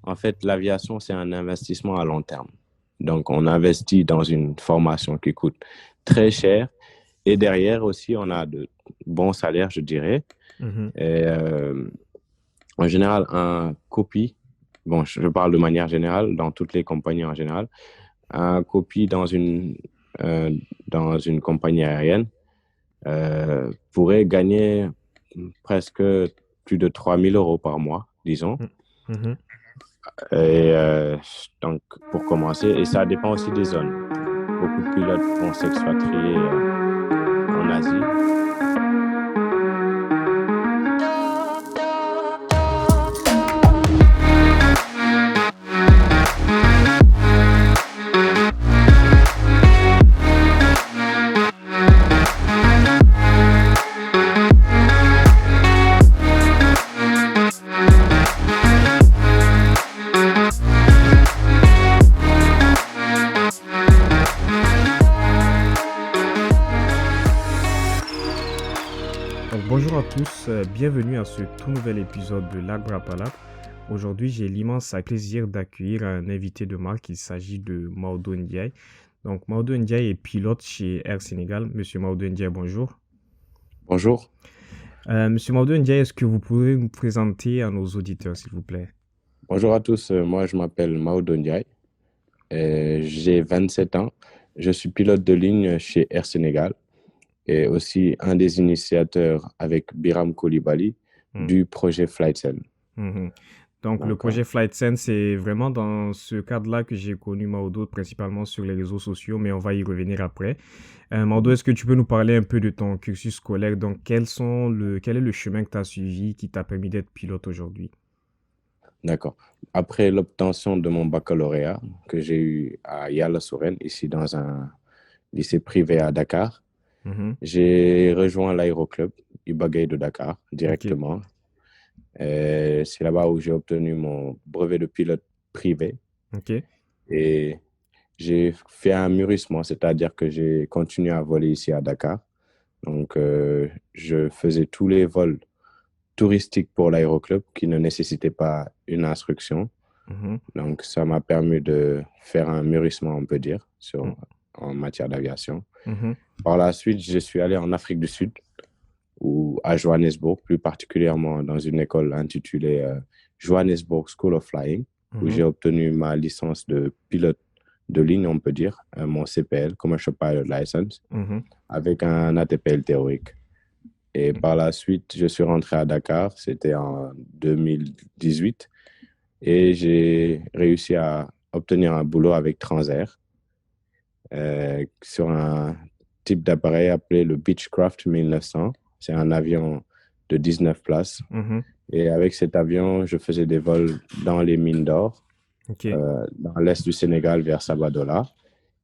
En fait, l'aviation, c'est un investissement à long terme. Donc, on investit dans une formation qui coûte très cher et derrière aussi, on a de bons salaires, je dirais. Mhm. Et en général, un copie, bon, je parle de manière générale, dans toutes les compagnies en général, un copie euh, dans une compagnie aérienne pourrait gagner presque plus de 3 000 € par mois, disons. Mhm. Mhm. Et donc, pour commencer, et ça dépend aussi des zones. Beaucoup de pilotes vont s'expatrier en Asie. Donc bonjour à tous, bienvenue à ce tout nouvel épisode de l'Arbre à Palabre. Aujourd'hui, j'ai l'immense plaisir d'accueillir un invité de marque. Il s'agit de Maodo Ndiaye. Donc Maodo Ndiaye est pilote chez Air Sénégal. Monsieur Maodo Ndiaye, bonjour. Bonjour. Monsieur Maodo Ndiaye, est-ce que vous pouvez vous présenter à nos auditeurs, s'il vous plaît? Bonjour à tous. Moi, je m'appelle Maodo Ndiaye. J'ai 27 ans. Je suis pilote de ligne chez Air Sénégal et aussi un des initiateurs avec Biram Koulibaly Hmm. du projet FlightSense. Mhm. Donc, le Donc, projet FlightSense, c'est vraiment dans ce cadre-là que j'ai connu Maodo, principalement sur les réseaux sociaux, mais on va y revenir après. Maodo, est-ce que tu peux nous parler un peu de ton cursus scolaire? Donc, quel est le chemin que tu as suivi qui t'a permis d'être pilote aujourd'hui? d'accord. Après l'obtention de mon baccalauréat que j'ai eu à Yala-Soren, ici dans un lycée privé à Dakar, Mhm. j'ai rejoint l'aéroclub Ibagaï de Dakar Ok, directement. C'est là-bas où j'ai obtenu mon brevet de pilote privé ok, et j'ai fait un mûrissement, c'est-à-dire que j'ai continué à voler ici à Dakar. Donc, je faisais tous les vols touristiques pour l'aéroclub qui ne nécessitaient pas une instruction. mhm, Donc, ça m'a permis de faire un mûrissement, on peut dire, mhm, en matière d'aviation. mhm. Par la suite, je suis allé en Afrique du Sud, ou à Johannesburg, plus particulièrement dans une école intitulée Johannesburg School of Flying, où Mhm. j'ai obtenu ma licence de pilote de ligne, on peut dire, mon CPL, Commercial Pilot License, Mhm. avec un ATPL théorique. Et par la suite, je suis rentré à Dakar, c'était en 2018, et j'ai réussi à obtenir un boulot avec Transair sur un type d'appareil appelé le Beechcraft 1900. C'est un avion de 19 places. Mhm. Et avec cet avion, je faisais des vols dans les mines d'or, Ok, dans l'est du Sénégal vers Sabadola,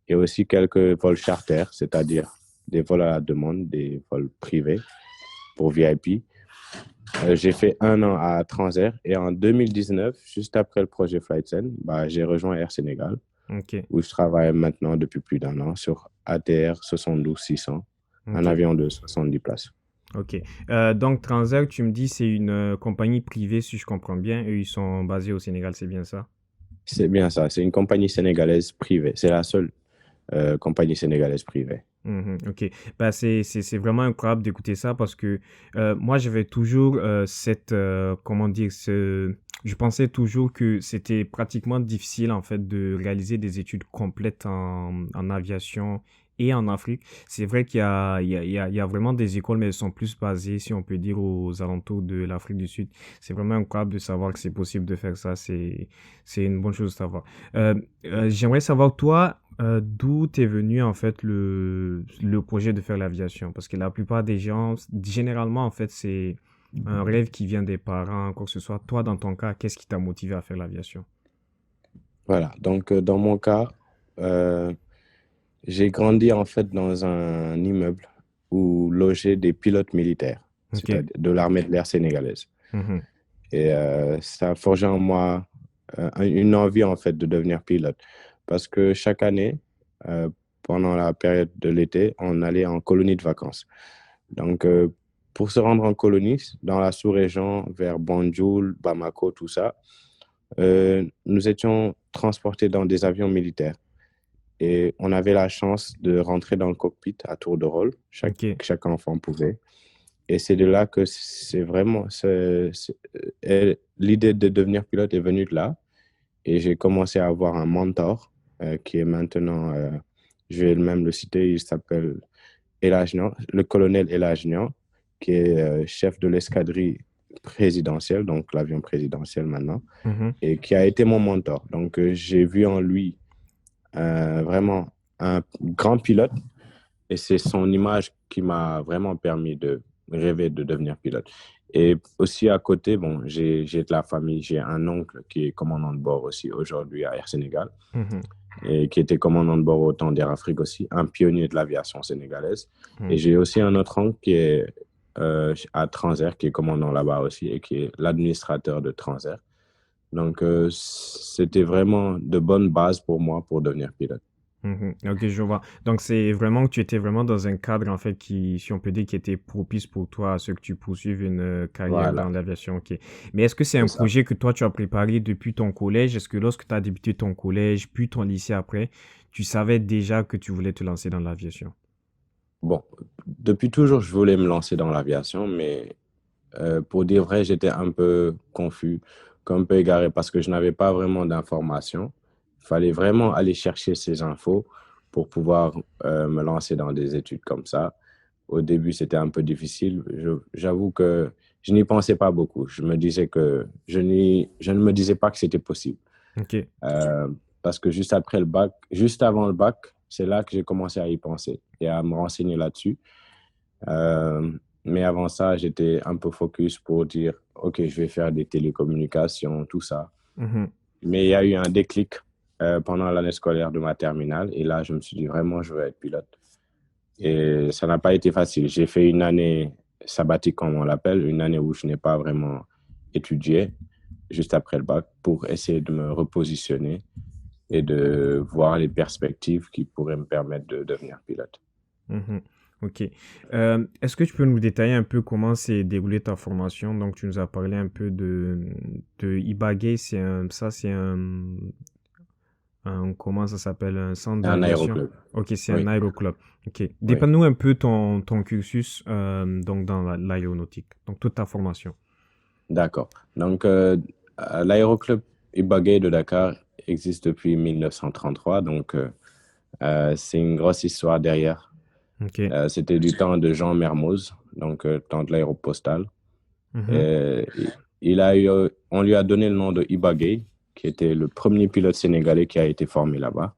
et aussi quelques vols charter, c'est-à-dire des vols à la demande, des vols privés pour VIP. J'ai fait un an à Transair et en 2019, juste après le projet FlightSense, bah, j'ai rejoint Air Sénégal ok, où je travaille maintenant depuis plus d'un an sur ATR 72-600, un ok, avion de 70 places. ok. Donc, Transair, tu me dis, c'est une compagnie privée, si je comprends bien. Eux, ils sont basés au Sénégal, c'est bien ça? C'est bien ça, c'est une compagnie sénégalaise privée. C'est la seule compagnie sénégalaise privée. Mhm, ok, bah, c'est vraiment incroyable d'écouter ça parce que moi j'avais toujours comment dire, je pensais toujours que c'était pratiquement difficile en fait de réaliser des études complètes en aviation et en Afrique. C'est vrai qu'il y a, il y a, il y a, il y a vraiment des écoles, mais elles sont plus basées, si on peut dire, aux alentours de l'Afrique du Sud. C'est vraiment incroyable de savoir que c'est possible de faire ça. C'est une bonne chose de savoir. J'aimerais savoir, toi, d'où est venu en fait le projet de faire l'aviation? Parce que la plupart des gens, généralement en fait, c'est un rêve qui vient des parents, quoi que ce soit. Toi, dans ton cas, qu'est-ce qui t'a motivé à faire l'aviation? Voilà, donc dans mon cas, euh, j'ai grandi en fait dans un immeuble où logeaient des pilotes militaires, Ok. c'est-à-dire de l'armée de l'air sénégalaise. Mhm. Et ça a forgé en moi une envie en fait de devenir pilote. Parce que chaque année, euh, pendant la période de l'été, on allait en colonie de vacances. Donc, pour se rendre en colonie, dans la sous-région, vers Banjul, Bamako, tout ça, Nous étions transportés dans des avions militaires et on avait la chance de rentrer dans le cockpit à tour de rôle. Ok. Chaque enfant pouvait. Et c'est de là que c'est vraiment, l'idée de devenir pilote est venue de là. Et j'ai commencé à avoir un mentor qui est maintenant, je vais même le citer, il s'appelle Elajnian, le colonel Elajnian, qui est chef de l'escadrille présidentielle, donc l'avion présidentiel maintenant, Mhm. et qui a été mon mentor. Donc, j'ai vu en lui vraiment un grand pilote et c'est son image qui m'a vraiment permis de rêver de devenir pilote. Et aussi à côté, bon, j'ai de la famille, j'ai un oncle qui est commandant de bord aussi aujourd'hui à Air Sénégal Mhm. et qui était commandant de bord au temps d'Air Afrique aussi, un pionnier de l'aviation sénégalaise. Et Mhm. j'ai aussi un autre oncle qui est à Transair, qui est commandant là-bas aussi et qui est l'administrateur de Transair. Donc, c'était vraiment de bonnes bases pour moi pour devenir pilote. Mhm. Ok, je vois. Donc, c'est vraiment que tu étais vraiment dans un cadre, en fait, qui, si on peut dire, qui était propice pour toi à ce que tu poursuives une carrière dans Voilà, l'aviation. Ok. Mais est-ce que c'est un c'est ça. projet que toi, tu as préparé depuis ton collège? Est-ce que lorsque tu as débuté ton collège, puis ton lycée après, tu savais déjà que tu voulais te lancer dans l'aviation? Bon, depuis toujours, je voulais me lancer dans l'aviation, mais pour dire vrai, j'étais un peu confus, un peu égaré parce que je n'avais pas vraiment d'informations. Il fallait vraiment aller chercher ces infos pour pouvoir me lancer dans des études comme ça. Au début, c'était un peu difficile. J'avoue que je n'y pensais pas beaucoup. Je me disais que je ne me disais pas que c'était possible. Ok. Euh, Parce que juste après le bac, juste avant le bac, c'est là que j'ai commencé à y penser et à me renseigner là-dessus. Euh, mais avant ça, j'étais un peu focus pour dire, OK, je vais faire des télécommunications, tout ça. Mhm. Mais il y a eu un déclic pendant l'année scolaire de ma terminale. Et là, je me suis dit, vraiment, je veux être pilote. Et ça n'a pas été facile. J'ai fait une année sabbatique, comme on l'appelle, une année où je n'ai pas vraiment étudié, juste après le bac, pour essayer de me repositionner et de voir les perspectives qui pourraient me permettre de devenir pilote. Mhm. Ok. Est-ce que tu peux nous détailler un peu comment s'est déroulée ta formation? Donc, tu nous as parlé un peu de Ibagay, comment ça s'appelle? Un centre C'est un d'aviation. aéroclub. Ok, c'est un Oui, aéroclub. Ok. oui. Dépeins-nous un peu ton cursus donc dans l'aéronautique, donc toute ta formation. D'accord. Donc, l'aéroclub Ibagay de Dakar existe depuis 1933. Donc, c'est une grosse histoire derrière. Ok. C'était du temps de Jean Mermoz, donc temps de l'aéropostale. Mhm. Euh, il a eu, on lui a donné le nom de Ibagay, qui était le premier pilote sénégalais qui a été formé là-bas,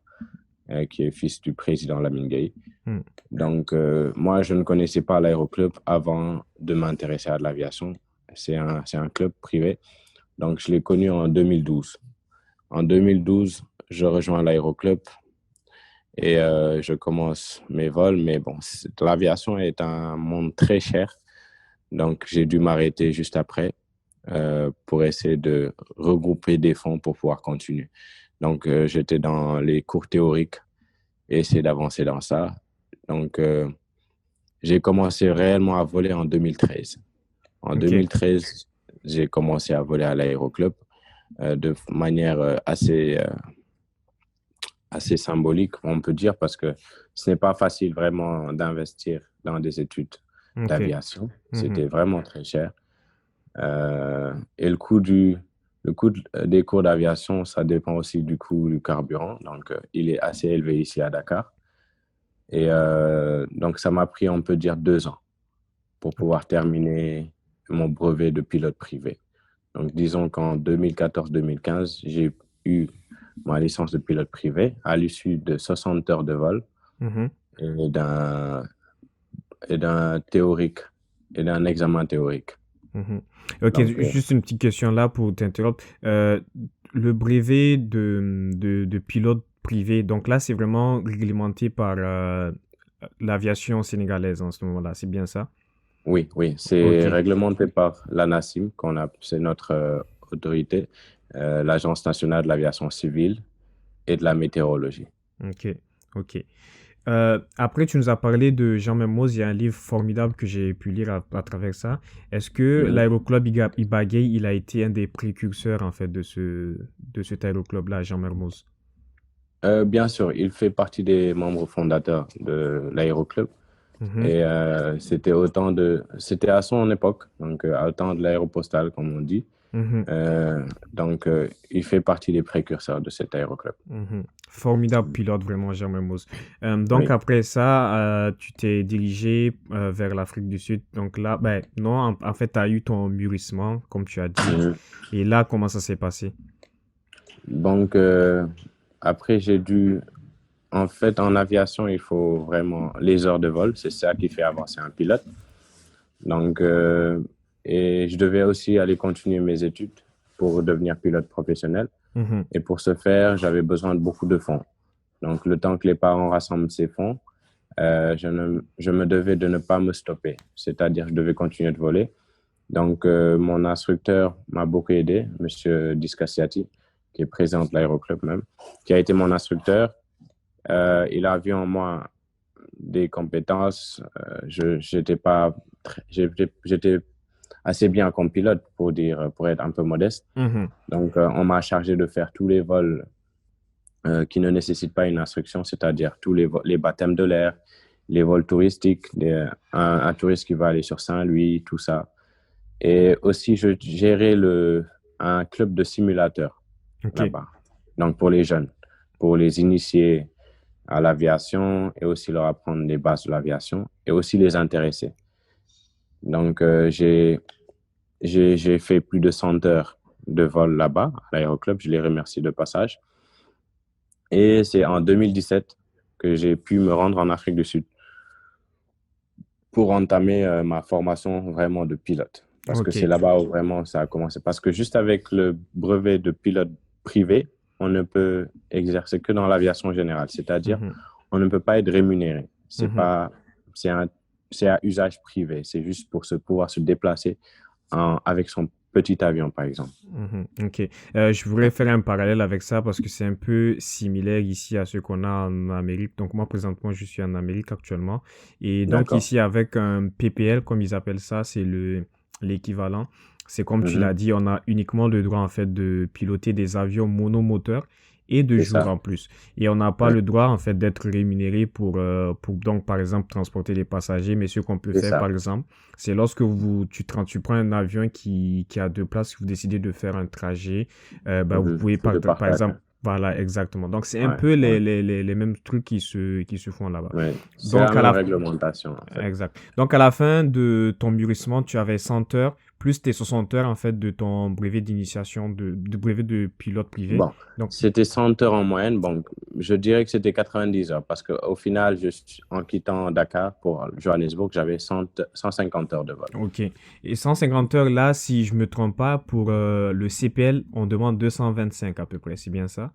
qui est fils du président Lamine Gueye. Mm. Donc, moi, je ne connaissais pas l'aéroclub avant de m'intéresser à de l'aviation. C'est un club privé. Donc, je l'ai connu en 2012. En 2012, je rejoins l'aéroclub et je commence mes vols. Mais bon, l'aviation est un monde très cher. Donc, j'ai dû m'arrêter juste après pour essayer de regrouper des fonds pour pouvoir continuer. Donc, j'étais dans les cours théoriques et essayer d'avancer dans ça. Donc, j'ai commencé réellement à voler en 2013. En Ok. 2013, j'ai commencé à voler à l'aéroclub de manière assez symbolique, on peut dire, parce que ce n'est pas facile vraiment d'investir dans des études Ok. d'aviation. Mhm. C'était vraiment très cher. Et des cours d'aviation, ça dépend aussi du coût du carburant. Donc, il est assez élevé ici à Dakar. Et donc, ça m'a pris, on peut dire, 2 ans pour Ok. pouvoir terminer mon brevet de pilote privé. Donc, disons qu'en 2014-2015, j'ai eu ma licence de pilote privé à l'issue de 60 heures de vol Mhm. et d'un et d'un théorique et d'un examen théorique. Mhm. Ok, Donc, juste une petite question là pour t'interrompre. Le brevet de pilote privé, donc là, c'est vraiment réglementé par l'aviation sénégalaise en ce moment-là, c'est bien ça? oui, oui, Ok, c'est réglementé par l'ANACIM, c'est notre autorité, l'Agence nationale de l'aviation civile et de la météorologie. ok, ok. Après, tu nous as parlé de Jean Mermoz. Il y a un livre formidable que j'ai pu lire à travers ça. Est-ce que Mhm. l'aéroclub Ibagay, il a été un des précurseurs en fait de cet aéroclub-là, Jean Mermoz? Bien sûr, il fait partie des membres fondateurs de l'Aéroclub. Mhm, Et c'était à son époque, donc à autant de l'aéropostale, comme on dit. mhm, Donc, il fait partie des précurseurs de cet aéroclub. mhm. Formidable pilote, vraiment, Jean Mermoz. Donc Oui. après ça, tu t'es dirigé vers l'Afrique du Sud. Donc là, ben non, en fait, tu as eu ton mûrissement, comme tu as dit. Mhm. Et là, comment ça s'est passé? Donc, après, en fait, en aviation, il faut vraiment les heures de vol. C'est ça qui fait avancer un pilote. Donc, et je devais aussi aller continuer mes études pour devenir pilote professionnel. Mhm, Et pour ce faire, j'avais besoin de beaucoup de fonds. Donc, le temps que les parents rassemblent ces fonds, je me devais de ne pas me stopper. C'est-à-dire, je devais continuer de voler. Donc, mon instructeur m'a beaucoup aidé, Monsieur Discassiati, qui est président de l'aéroclub même, qui a été mon instructeur. Il a vu en moi des compétences. J'étais assez bien comme pilote pour être un peu modeste. mhm, Donc, on m'a chargé de faire tous les vols qui ne nécessitent pas une instruction, c'est-à-dire les baptêmes de l'air, les vols touristiques, un touriste qui va aller sur Saint-Louis, tout ça. Et aussi, je gérais un club de simulateurs ok. là-bas. Donc, pour les jeunes, pour les initier à l'aviation et aussi leur apprendre les bases de l'aviation et aussi les intéresser. Donc, j'ai fait plus de 100 heures de vol là-bas, à l'aéroclub. Je les remercie de passage. Et c'est en 2017 que j'ai pu me rendre en Afrique du Sud pour entamer ma formation vraiment de pilote. Parce que Ok. c'est là-bas où vraiment ça a commencé. Parce que juste avec le brevet de pilote privé, on ne peut exercer que dans l'aviation générale. C'est-à-dire, Mhm, on ne peut pas être rémunéré. mhm, C'est un, c'est à usage privé. C'est juste pour pouvoir se déplacer avec son petit avion, par exemple. mhm. Ok. Je voudrais faire un parallèle avec ça parce que c'est un peu similaire ici à ce qu'on a en Amérique. Donc moi, présentement, je suis en Amérique actuellement. Et donc D'accord. ici, avec un PPL, comme ils appellent ça, c'est l'équivalent. C'est comme tu l'as Mhm. dit, on a uniquement le droit en fait de piloter des avions monomoteurs et de C'est jour ça. en plus. Et on n'a pas Ouais. le droit en fait d'être rémunéré pour donc par exemple transporter les passagers. Mais ce qu'on peut C'est faire par ça. exemple, c'est lorsque tu prends un avion qui a deux places, que vous décidez de faire un trajet, bah, vous Mhm. pouvez C'est de par partage. exemple, voilà, exactement. Donc c'est un Ouais. peu Ouais. les mêmes trucs qui se font là-bas. Ouais. C'est la Donc à même la, réglementation, en fait. Exact. Donc, à la fin de ton mûrissement, tu avais 100 heures, plus tes 60 heures, en fait, de ton brevet d'initiation, de brevet de pilote privé. Bon, Donc, c'était 100 heures en moyenne. Bon, je dirais que c'était 90 heures parce qu'au final, en quittant Dakar pour Johannesburg, j'avais 150 heures de vol. OK. Et 150 heures, là, si je me trompe pas, pour le CPL, on demande 225 à peu près, c'est bien ça?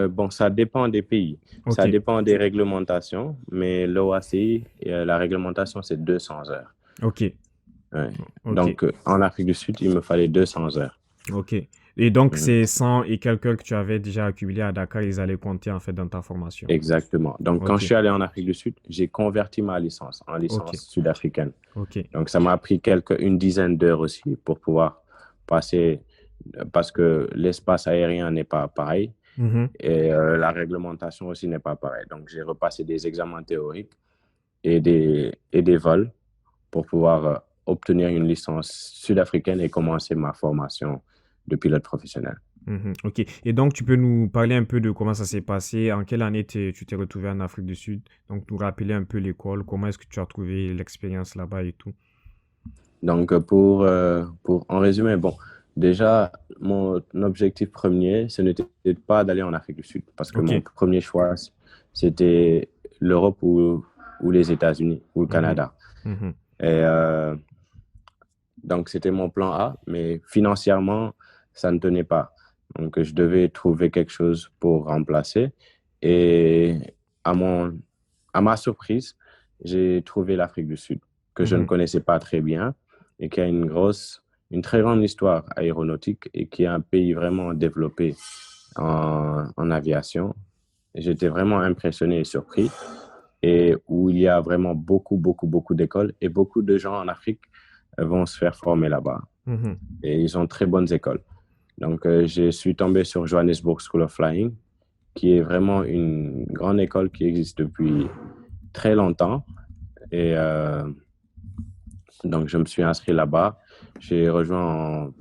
Bon, ça dépend des pays. Ça OK. dépend des réglementations, mais l'OACI, la réglementation, c'est 200 heures. OK. Ouais. OK. Donc, en Afrique du Sud, il me fallait 200 heures. OK. Et donc, Mhm. ces 100 et quelques heures que tu avais déjà accumulées à Dakar, ils allaient compter, en fait, dans ta formation. Exactement. Donc, quand je OK. suis allé en Afrique du Sud, j'ai converti ma licence en OK. licence sud-africaine. OK. Donc, ça m'a pris une dizaine d'heures aussi pour pouvoir passer, parce que l'espace aérien n'est pas pareil Mhm. et la réglementation aussi n'est pas pareille. Donc, j'ai repassé des examens théoriques et des vols pour pouvoir obtenir une licence sud-africaine et commencer ma formation de pilote professionnel. Mhm, ok. Et donc, tu peux nous parler un peu de comment ça s'est passé, en quelle année tu t'es retrouvé en Afrique du Sud, donc nous rappeler un peu l'école, comment est-ce que tu as trouvé l'expérience là-bas et tout. Donc, pour en résumé, bon, déjà, mon objectif premier, ce n'était pas d'aller en Afrique du Sud, parce que Ok. mon premier choix, c'était l'Europe ou les États-Unis ou le Mhm, Canada. mhm, Et donc, c'était mon plan A, mais financièrement, ça ne tenait pas. Donc, je devais trouver quelque chose pour remplacer. Et à mon, à ma surprise, j'ai trouvé l'Afrique du Sud, que je ne mhm, connaissais pas très bien et qui a une très grande histoire aéronautique et qui est un pays vraiment développé en aviation. Et j'étais vraiment impressionné et surpris. et où il y a vraiment beaucoup, beaucoup, beaucoup d'écoles et beaucoup de gens en Afrique vont se faire former là-bas. Mhm. Et ils ont très bonnes écoles. Donc, je suis tombé sur Johannesburg School of Flying, qui est vraiment une grande école qui existe depuis très longtemps. Et donc, je me suis inscrit là-bas. J'ai rejoint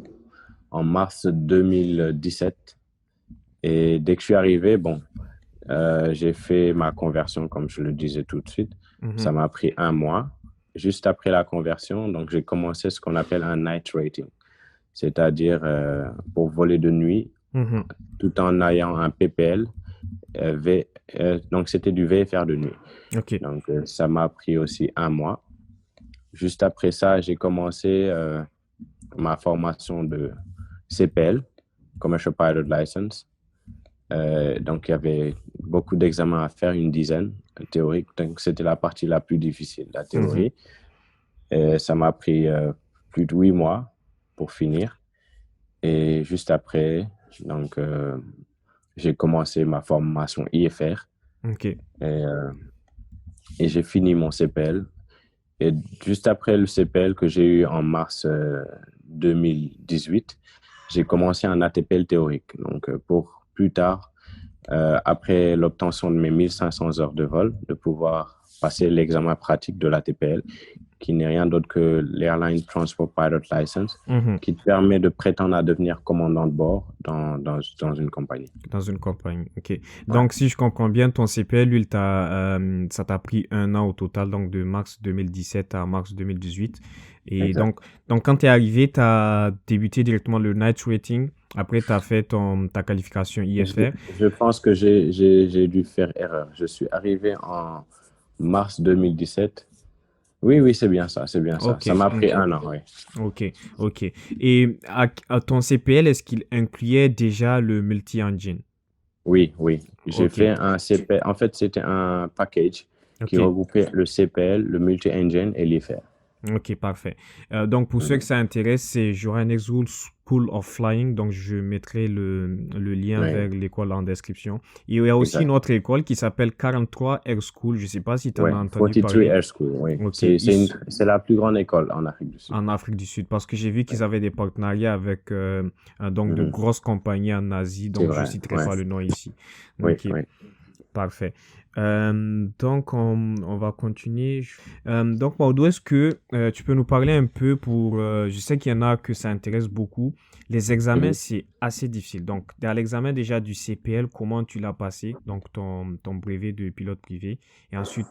en mars 2017. Et dès que je suis arrivé, bon, j'ai fait ma conversion, comme je le disais tout de suite. Ça Mhm. m'a pris un mois. Juste après la conversion, donc j'ai commencé ce qu'on appelle un night rating, c'est-à-dire pour voler de nuit, Mhm. tout en ayant un PPL. Donc, c'était du VFR de nuit. Ok. Donc, ça m'a pris aussi un mois. Juste après ça, j'ai commencé ma formation de CPL, Commercial Pilot License. Donc, il y avait beaucoup d'examens à faire, une dizaine théoriques. Donc, c'était la partie la plus difficile, la Mhm. théorie. Et ça m'a pris plus de 8 mois pour finir. Et juste après, donc, j'ai commencé ma formation IFR Ok. et, et j'ai fini mon CPL. Et juste après le CPL que j'ai eu en mars 2018, j'ai commencé un ATPL théorique. Donc, pour plus tard, après l'obtention de mes 1500 heures de vol, de pouvoir passer l'examen pratique de l'ATPL, qui n'est rien d'autre que l'Airline Transport Pilot License, Mhm. qui te permet de prétendre à devenir commandant de bord dans une compagnie. Dans une compagnie. Ok. Ouais, Donc, si je comprends bien, ton CPL, lui, ça t'a pris un an au total, donc de mars 2017 à mars 2018. Et exact. donc quand tu es arrivé, tu as débuté directement le night rating. Après, tu as fait ta qualification Je, IFR. je pense que j'ai dû faire erreur. Je suis arrivé en mars 2017. Oui, oui, c'est bien ça, c'est bien ça. Ok, Ça m'a pris ok, un an, oui. ok, ok. Et à ton CPL, est-ce qu'il incluait déjà le multi-engine? Oui, oui. J'ai Ok, fait un CPL. En fait, c'était un package qui ok. regroupait le CPL, le multi-engine et l'IFR. Ok, parfait. Donc, pour ceux que Mhm. ça intéresse, c'est Johannesburg School of Flying. Donc, je mettrai le lien Oui, vers l'école en description. Il y a aussi une exact. autre école qui s'appelle 43 Air School. Je ne sais pas si tu en Oui, as entendu 43 parler. Air School, oui. Ok, C'est la plus grande école en Afrique du Sud. en Afrique du Sud. Parce que j'ai vu qu'ils Oui. avaient des partenariats avec donc de Mhm. grosses compagnies en Asie. C'est Donc, je ne vrai, citerai ouais. pas le nom ici. Oui, Ok. oui. Parfait. Donc, on va continuer. Donc, Maudou, est-ce que tu peux nous parler un peu je sais qu'il y en a que ça intéresse beaucoup. Les examens, Mhm. c'est assez difficile. Donc, dans l'examen déjà du CPL, comment tu l'as passé? Donc, ton brevet de pilote privé. Et ensuite,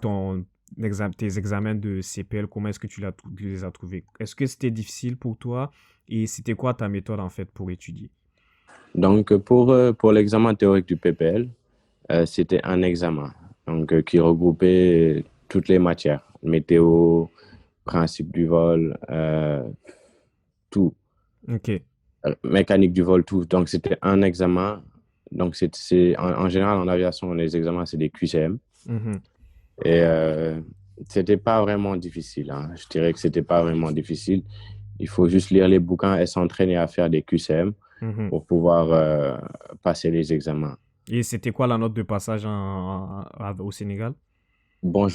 tes examens de CPL, comment est-ce que tu les as trouvés? Est-ce que c'était difficile pour toi? Et c'était quoi ta méthode, en fait, pour étudier? Donc, pour l'examen théorique du PPL, c'était un examen qui regroupait toutes les matières, météo, principe du vol, tout, Ok. mécanique du vol, tout. Donc, c'était un examen. Donc, en général, en aviation, les examens, c'est des QCM. Mhm. Et c'était pas vraiment difficile, hein. Je dirais que c'était pas vraiment difficile. Il faut juste lire les bouquins et s'entraîner à faire des QCM Mhm. pour pouvoir passer les examens. Et c'était quoi la note de passage au Sénégal? Bon,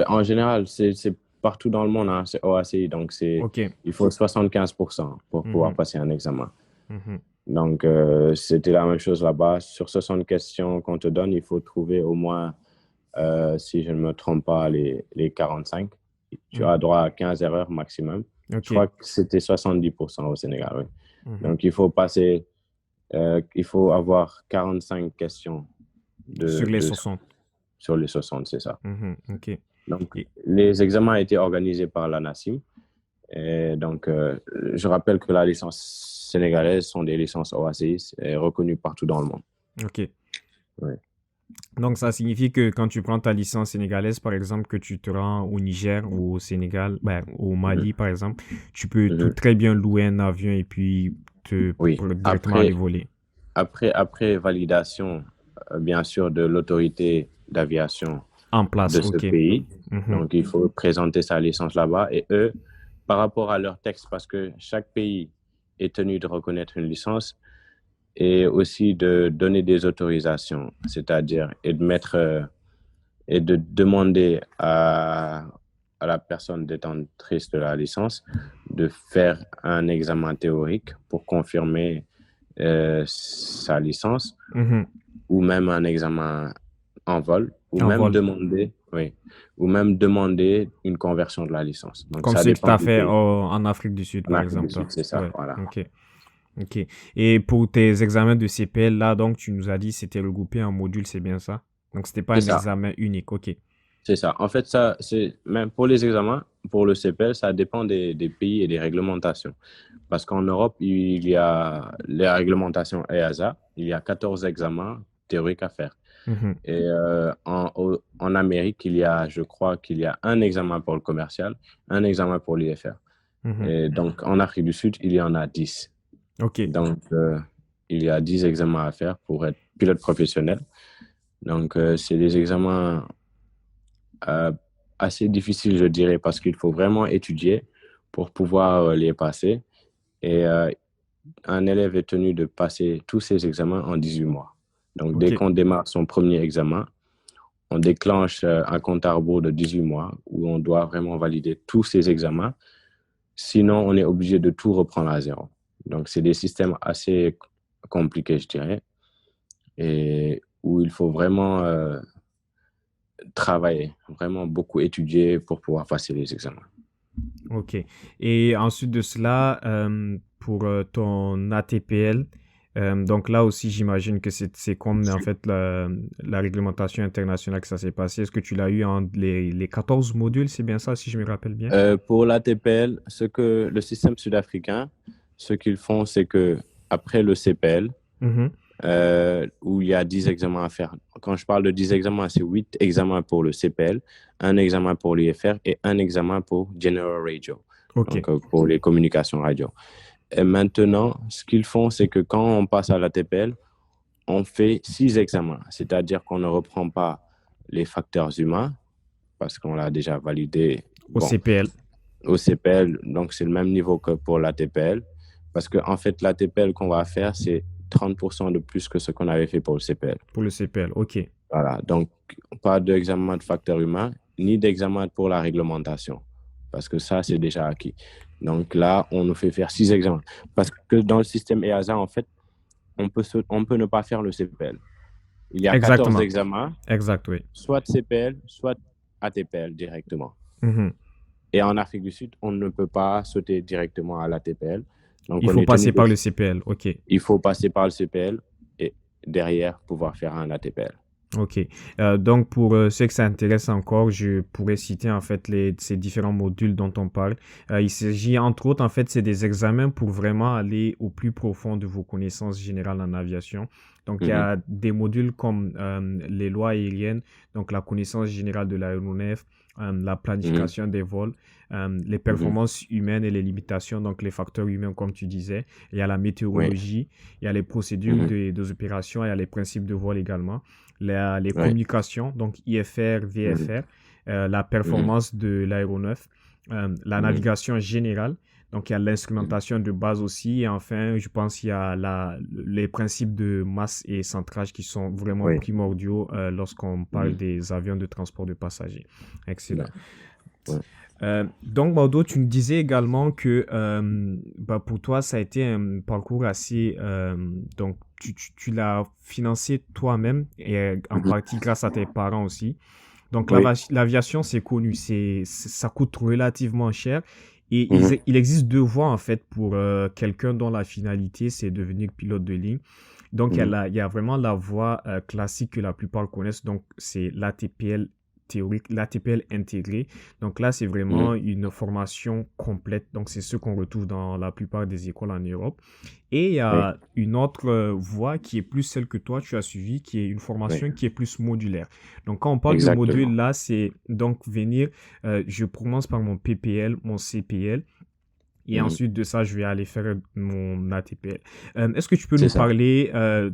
en général, c'est partout dans le monde, hein, c'est OACI, donc Ok. il faut 75% pour pouvoir Mhm. passer un examen. Mhm. Donc, c'était la même chose là-bas. Sur 60 questions qu'on te donne, il faut trouver au moins, si je ne me trompe pas, les 45. Tu Mhm. as droit à 15 erreurs maximum. Je Ok. crois que c'était 70% au Sénégal, oui. Mhm. Donc, il faut avoir 45 questions Sur de, les de, 60. sur les 60, c'est ça. Mhm. Ok. Donc, Et- les examens étaient organisés par la NACIM. Et donc, je rappelle que la licence sénégalaise sont des licences OACI et reconnues partout dans le monde. ok. Oui. Donc, ça signifie que quand tu prends ta licence sénégalaise, par exemple, que tu te rends au Niger ou au Sénégal, ben, au Mali, Mhm. par exemple, tu peux tout Mhm. très bien louer un avion et puis Oui. directement aller voler Après validation, bien sûr, de l'autorité d'aviation en place. de ce Ok. pays, Mhm. donc il faut présenter sa licence là-bas et eux, par rapport à leur texte, parce que chaque pays est tenu de reconnaître une licence, et aussi de donner des autorisations, c'est-à-dire et et de demander à la personne détentrice de la licence de faire un examen théorique pour confirmer sa licence Mhm. ou même un examen en vol En vol. oui, ou même demander une conversion de la licence. Donc, Comme ça ceux que tu dépend as du fait pays. en Afrique du Sud, En par Afrique du exemple, Sud, toi. c'est ça, Ouais. voilà. Ok. Ok. Et pour tes examens de CPL, là, donc, tu nous as dit c'était regroupé en modules, c'est bien ça? Donc, c'était pas C'est un ça, examen unique. Ok. c'est ça. En fait, ça, c'est même pour les examens, pour le CPL, ça dépend des pays et des réglementations. Parce qu'en Europe, il y a les réglementations EASA, il y a 14 examens théoriques à faire. Mhm. Et en Amérique, je crois qu'il y a un examen pour le commercial, un examen pour l'IFR. Mhm. Et donc, en Afrique du Sud, il y en a 10. Ok. Donc, il y a 10 examens à faire pour être pilote professionnel. Donc, c'est des examens euh, assez difficiles, je dirais, parce qu'il faut vraiment étudier pour pouvoir les passer. Et un élève est tenu de passer tous ses examens en 18 mois. Donc, Ok. dès qu'on démarre son premier examen, on déclenche un compte à rebours de 18 mois où on doit vraiment valider tous ces examens. Sinon, on est obligé de tout reprendre à zéro. Donc, c'est des systèmes assez compliqués, je dirais, et où il faut vraiment travailler, vraiment beaucoup étudier pour pouvoir passer les examens. Ok. Et ensuite de cela, pour ton ATPL, donc là aussi, j'imagine que c'est comme en fait la réglementation internationale que ça s'est passé. Est-ce que tu l'as eu en les 14 modules, c'est bien ça, si je me rappelle bien? Pour l'ATPL, le système sud-africain, ce qu'ils font, c'est que après le CPL, Mhm. où il y a 10 examens à faire. Quand je parle de 10 examens, c'est 8 examens pour le CPL, un examen pour l'IFR et un examen pour General Radio, Ok. donc pour les communications radio. Et maintenant, ce qu'ils font, c'est que quand on passe à la TPL, on fait 6 examens, c'est-à-dire qu'on ne reprend pas les facteurs humains, parce qu'on l'a déjà validé. Au Bon, CPL. au CPL, donc c'est le même niveau que pour l'ATPL, parce qu'en fait, l'ATPL qu'on va faire, c'est 30% de plus que ce qu'on avait fait pour le CPL. Pour le CPL. Ok. Voilà, donc pas d'examen de facteur humain, ni d'examen pour la réglementation, parce que ça, c'est déjà acquis. Donc là, on nous fait faire 6 examens. Parce que dans le système EASA, en fait, on peut ne pas faire le CPL. Il y a 14 Exactement. examens, Exact, oui. soit CPL, soit ATPL directement. Mhm. Et en Afrique du Sud, on ne peut pas sauter directement à l'ATPL. Donc, Il on faut est tenu passer de... par le CPL. Ok. Il faut passer par le CPL et derrière pouvoir faire un ATPL. Ok. Donc, pour ceux que ça intéresse encore, je pourrais citer en fait ces différents modules dont on parle. Il s'agit entre autres, en fait, c'est des examens pour vraiment aller au plus profond de vos connaissances générales en aviation. Donc, il y Mhm, a des modules comme les lois aériennes, donc la connaissance générale de l'aéronef, la mhm, planification des vols, les mhm, performances humaines et les limitations, donc les facteurs humains, comme tu disais. Il y a la oui, météorologie, il y a les procédures mhm, des opérations, il y a les principes de vol également les oui, communications, donc IFR, mhm, VFR, la mhm, performance de l'aéronef, la mhm, navigation générale, donc il y a mhm. l'instrumentation de base aussi, et enfin, je pense qu'il y a les principes de masse et centrage qui sont vraiment Oui, primordiaux lorsqu'on parle mhm, des avions de transport de passagers. Excellent. d'accord, ouais. Donc, Bordeaux, tu me disais également que bah, pour toi, ça a été un parcours assez... donc, tu l'as financé toi-même et en Mhm. partie grâce à tes parents aussi. Donc, Oui, l'aviation, c'est connu, ça coûte relativement cher. Et mhm, il existe deux voies, en fait, pour quelqu'un dont la finalité, c'est devenir pilote de ligne. Donc, mhm, il y a vraiment la voie classique que la plupart connaissent. Donc, c'est l'ATPL théorique, l'ATPL intégré. Donc là, c'est mhm, vraiment une formation complète. Donc, c'est ce qu'on retrouve dans la plupart des écoles en Europe. Et il y oui, a une autre voie qui est plus celle que toi, tu as suivie, qui est une oui, formation qui est plus modulaire. Donc, quand on parle de module, exactement. là, c'est donc venir, je commence par mon PPL, mon CPL. Et Mhm. ensuite de ça, je vais aller faire mon ATPL. Est-ce que tu peux C'est nous ça. parler à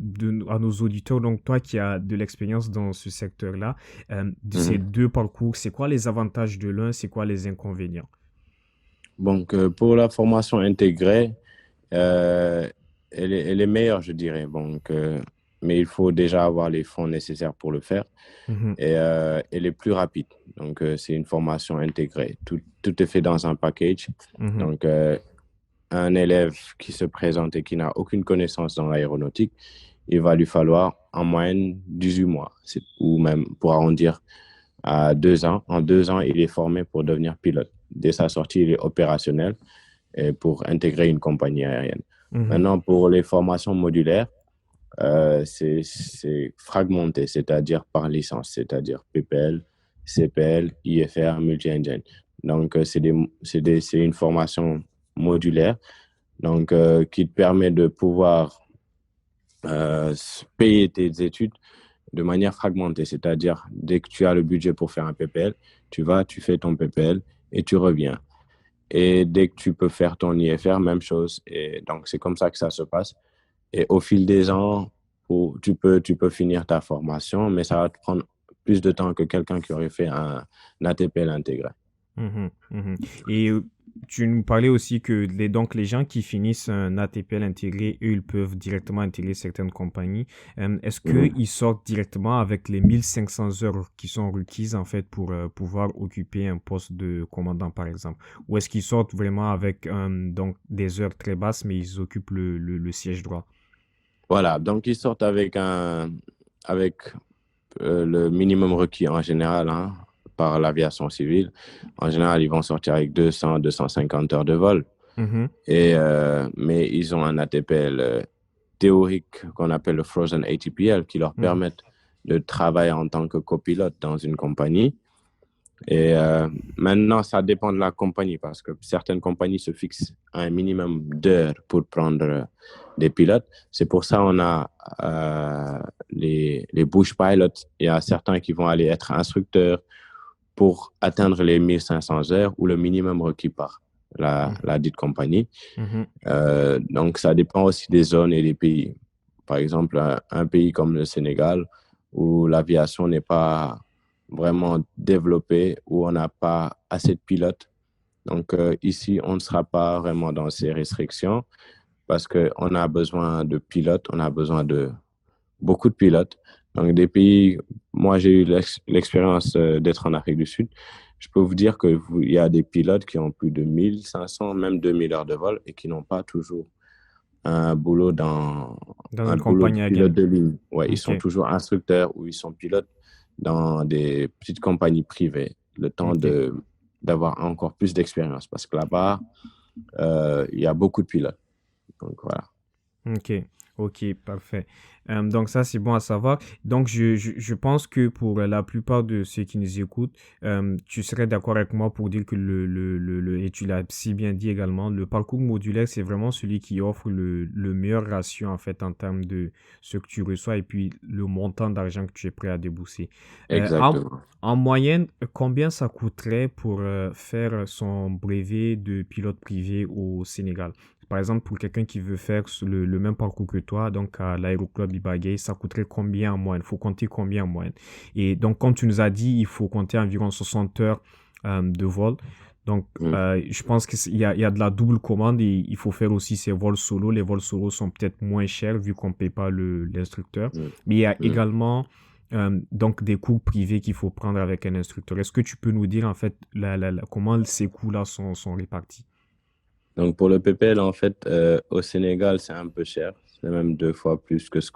nos auditeurs, donc toi qui as de l'expérience dans ce secteur-là, de ces Mhm. deux parcours, c'est quoi les avantages de l'un, c'est quoi les inconvénients? Donc, pour la formation intégrée, euh, elle est meilleure, je dirais. Donc, mais il faut déjà avoir les fonds nécessaires pour le faire Mhm, et elle est plus rapide. Donc, c'est une formation intégrée. Tout est fait dans un package. mhm. Donc, un élève qui se présente et qui n'a aucune connaissance dans l'aéronautique, il va lui falloir en moyenne 18 mois, ou même pour arrondir à 2 ans. En 2 ans, il est formé pour devenir pilote. Dès sa sortie, il est opérationnel et pour intégrer une compagnie aérienne. Mhm. Maintenant, pour les formations modulaires, c'est fragmenté, c'est-à-dire par licence, c'est-à-dire PPL, CPL, IFR, multi-engine. Donc, c'est une formation modulaire donc, qui te permet de pouvoir payer tes études de manière fragmentée, c'est-à-dire dès que tu as le budget pour faire un PPL, tu vas, tu fais ton PPL et tu reviens. Et dès que tu peux faire ton IFR, même chose. Et donc, c'est comme ça que ça se passe. Et au fil des ans, tu peux finir ta formation, mais ça va te prendre plus de temps que quelqu'un qui aurait fait un ATPL intégré. Mhm, mhm. Et tu nous parlais aussi que donc les gens qui finissent un ATPL intégré, eux, ils peuvent directement intégrer certaines compagnies. Est-ce Mhm. qu'ils sortent directement avec les 1500 heures qui sont requises en fait pour pouvoir occuper un poste de commandant, par exemple? Ou est-ce qu'ils sortent vraiment avec donc des heures très basses, mais ils occupent le siège droit? Voilà, donc ils sortent avec le minimum requis en général hein, par l'aviation civile. En général, ils vont sortir avec 200, 250 heures de vol. Mhm, Mais ils ont un ATPL théorique qu'on appelle le Frozen ATPL qui leur mhm, permettent de travailler en tant que copilote dans une compagnie. Et maintenant, ça dépend de la compagnie parce que certaines compagnies se fixent un minimum d'heures pour prendre des pilotes. C'est pour ça qu'on a les bush pilots. Il y a certains qui vont aller être instructeurs pour atteindre les 1500 heures ou le minimum requis par la dite compagnie. mhm, Donc, ça dépend aussi des zones et des pays. Par exemple, un pays comme le Sénégal, où l'aviation n'est pas vraiment développée, où on n'a pas assez de pilotes. Donc, ici, on ne sera pas vraiment dans ces restrictions parce qu'on a besoin de pilotes, on a besoin de beaucoup de pilotes. Donc, des pays, moi, j'ai eu l'expérience d'être en Afrique du Sud. Je peux vous dire qu'il y a des pilotes qui ont plus de 1500, même 2000 heures de vol et qui n'ont pas toujours dans un une boulot de compagnie pilote aérienne. de ligne. Ouais, ils Ok, sont toujours instructeurs ou ils sont pilotes dans des petites compagnies privées, le temps ok. d'avoir encore plus d'expérience parce que là-bas, il y a beaucoup de pilotes. Donc voilà. Ok, ok, parfait. Donc ça, c'est bon à savoir. Donc je pense que pour la plupart de ceux qui nous écoutent, tu serais d'accord avec moi pour dire que et tu l'as si bien dit également, le parcours modulaire, c'est vraiment celui qui offre le meilleur ratio en fait en termes de ce que tu reçois et puis le montant d'argent que tu es prêt à débourser. Euh, en, Exactement. en moyenne, combien ça coûterait pour faire son brevet de pilote privé au Sénégal? Par exemple, pour quelqu'un qui veut faire le même parcours que toi, donc à l'aéroclub Ibagay, ça coûterait combien en moyenne? Il faut compter combien en moyenne? Et donc, comme tu nous as dit, il faut compter environ 60 heures de vol. Donc, Mm, je pense qu'il y a de la double commande et il faut faire aussi ces vols solo. Les vols solo sont peut-être moins chers vu qu'on ne paie pas l'instructeur. mm, Mais il y a mm. également donc des cours privés qu'il faut prendre avec un instructeur. Est-ce que tu peux nous dire en fait comment ces coûts-là sont répartis? Donc pour le PPL, en fait, au Sénégal, c'est un peu cher. C'est même 2 fois plus que ce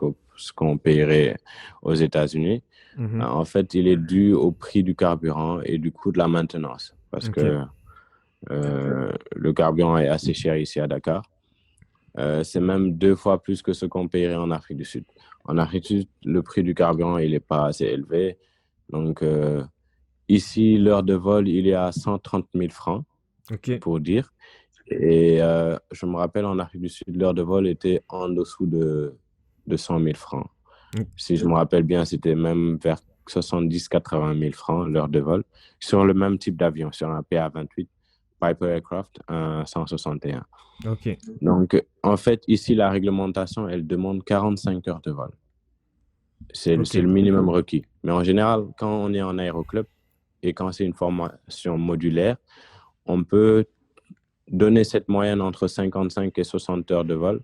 qu'on paierait aux États-Unis. Mhm. En fait, il est dû au prix du carburant et du coût de la maintenance parce Ok. que le carburant est assez cher ici à Dakar. C'est même 2 fois plus que ce qu'on paierait en Afrique du Sud. En Afrique du Sud, le prix du carburant, il n'est pas assez élevé. Donc, ici, l'heure de vol, il est à 130 000 francs, Ok. pour dire. Et je me rappelle, en Afrique du Sud, l'heure de vol était en dessous de 100 000 francs. Mm. Si je me rappelle bien, c'était même vers 70-80 000 francs l'heure de vol sur le même type d'avion, sur un PA-28 Piper Aircraft, un 161. Ok. Donc, en fait, ici, la réglementation, elle demande 45 heures de vol. Ok. C'est le minimum requis. Mais en général, quand on est en aéroclub et quand c'est une formation modulaire, on peut donner cette moyenne entre 55 et 60 heures de vol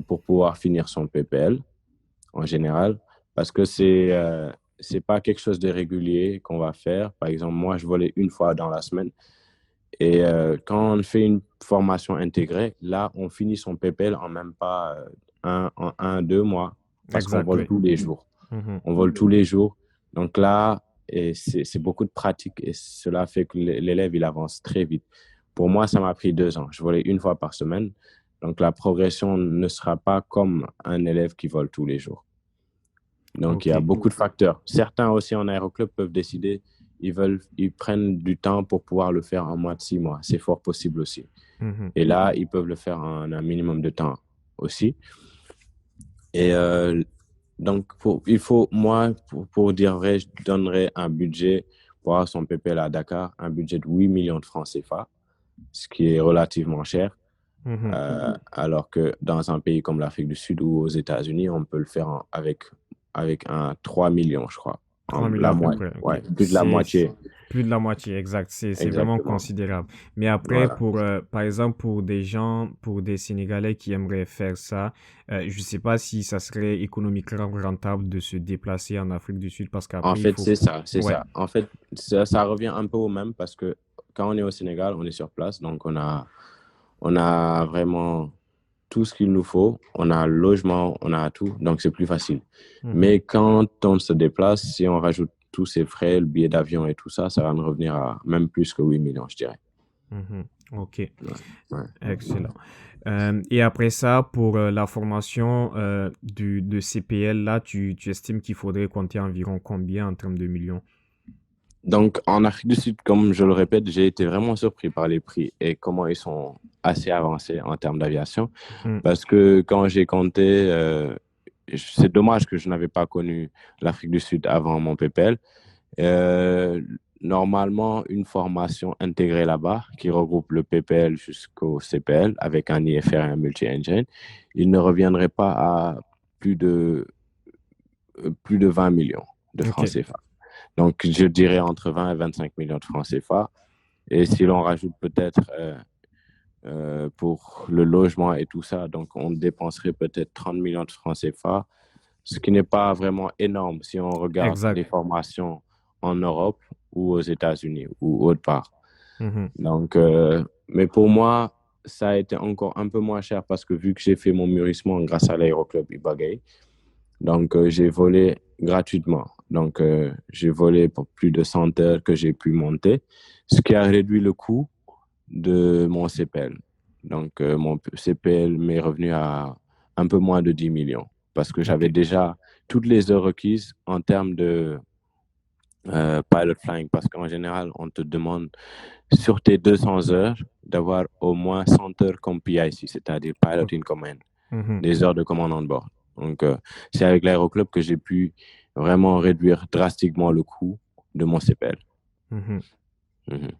pour pouvoir finir son PPL. en général, parce que c'est pas quelque chose de régulier qu'on va faire. Par exemple, moi, je volais une fois dans la semaine. Et quand on fait une formation intégrée, là, on finit son PPL en même pas 2 mois, parce qu'on Exact, vole oui. tous les jours. Mhm. On vole tous les jours. Donc là, et c'est beaucoup de pratique et cela fait que l'élève, il avance très vite. Pour moi, ça m'a pris 2 ans. Je volais une fois par semaine. Donc la progression ne sera pas comme un élève qui vole tous les jours. Donc il y a OK. beaucoup de facteurs. Certains aussi en aéroclub peuvent décider, ils prennent du temps pour pouvoir le faire en moins de 6 mois. C'est fort possible aussi. Mhm. Et là, ils peuvent le faire en un minimum de temps aussi. Et donc, moi, pour dire vrai, je donnerais un budget pour avoir son PPL à Dakar, un budget de 8 millions de francs CFA, ce qui est relativement cher. Mhm. Alors que dans un pays comme l'Afrique du Sud ou aux États-Unis, on peut le faire avec un 3 millions, je crois. 3 millions La à peu moitié, près, ouais, OK. plus de la moitié. Plus de la moitié, exact. C'est vraiment Exactement. considérable. Mais après, Voilà. pour, par exemple, pour des gens, pour des Sénégalais qui aimeraient faire ça, je ne sais pas si ça serait économiquement rentable de se déplacer en Afrique du Sud parce En qu'après, il fait, faut... c'est ça, c'est Ouais. ça. En fait, ça revient un peu au même parce que quand on est au Sénégal, on est sur place, donc on a vraiment tout ce qu'il nous faut. On a le logement, on a tout, donc c'est plus facile. Mhm. Mais quand on se déplace, si on rajoute tous ces frais, le billet d'avion et tout ça, ça va nous revenir à même plus que 8 millions, je dirais. Mhm. OK. Ouais, ouais. Excellent. Et après ça, pour la formation de CPL, là, tu estimes qu'il faudrait compter environ combien en termes de millions? Donc, en Afrique du Sud, comme je le répète, j'ai été vraiment surpris par les prix et comment ils sont assez avancés en termes d'aviation. Mm. Parce que quand j'ai compté, c'est dommage que je n'avais pas connu l'Afrique du Sud avant mon PPL. Euh, Normalement, une formation intégrée là-bas qui regroupe le PPL jusqu'au CPL avec un IFR et un multi-engine, il ne reviendrait pas à plus de, plus de 20 millions de francs OK. CFA. Donc, je dirais entre 20 et 25 millions de francs CFA. Et si l'on rajoute peut-être pour le logement et tout ça, donc on dépenserait peut-être 30 millions de francs CFA, ce qui n'est pas vraiment énorme si on regarde Exact. les formations en Europe ou aux États-Unis ou autre part. Mhm. Donc, mais pour moi, ça a été encore un peu moins cher parce que vu que j'ai fait mon mûrissement grâce à l'aéroclub Ibagaï, donc j'ai volé gratuitement. Donc, j'ai volé pour plus de 100 heures que j'ai pu monter, ce qui a réduit le coût de mon CPL. Donc, mon CPL m'est revenu à un peu moins de 10 millions parce que j'avais OK. déjà toutes les heures requises en termes de pilot flying. Parce qu'en général, on te demande sur tes 200 heures d'avoir au moins 100 heures comme PIC, c'est-à-dire Pilot in Command, Mhm. des heures de commande on board. Donc, c'est avec l'aéroclub que j'ai pu vraiment réduire drastiquement le coût de mon CPL. Mhm. Mhm.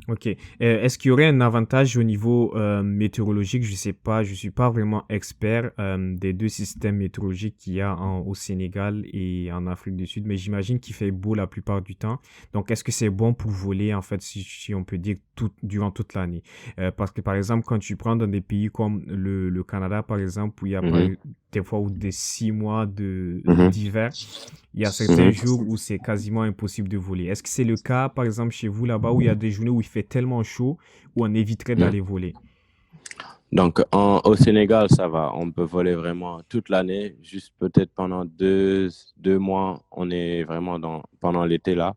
OK. Est-ce qu'il y aurait un avantage au niveau météorologique? Je sais pas, je suis pas vraiment expert des deux systèmes météorologiques qu'il y a au Sénégal et en Afrique du Sud, mais j'imagine qu'il fait beau la plupart du temps. Donc, est-ce que c'est bon pour voler, en fait, si on peut dire, durant toute l'année? Parce que, par exemple, quand tu prends dans des pays comme le Canada, par exemple, où il y a Mhm. des fois ou des 6 mois Mhm. d'hiver, il y a certains Mhm. jours où c'est quasiment impossible de voler. Est-ce que c'est le cas, par exemple, chez vous là-bas, où il y a des journées où il fait tellement chaud, où on éviterait Mhm. d'aller voler? Donc, au Sénégal, ça va. On peut voler vraiment toute l'année. Juste peut-être pendant 2 mois, on est vraiment pendant l'été là,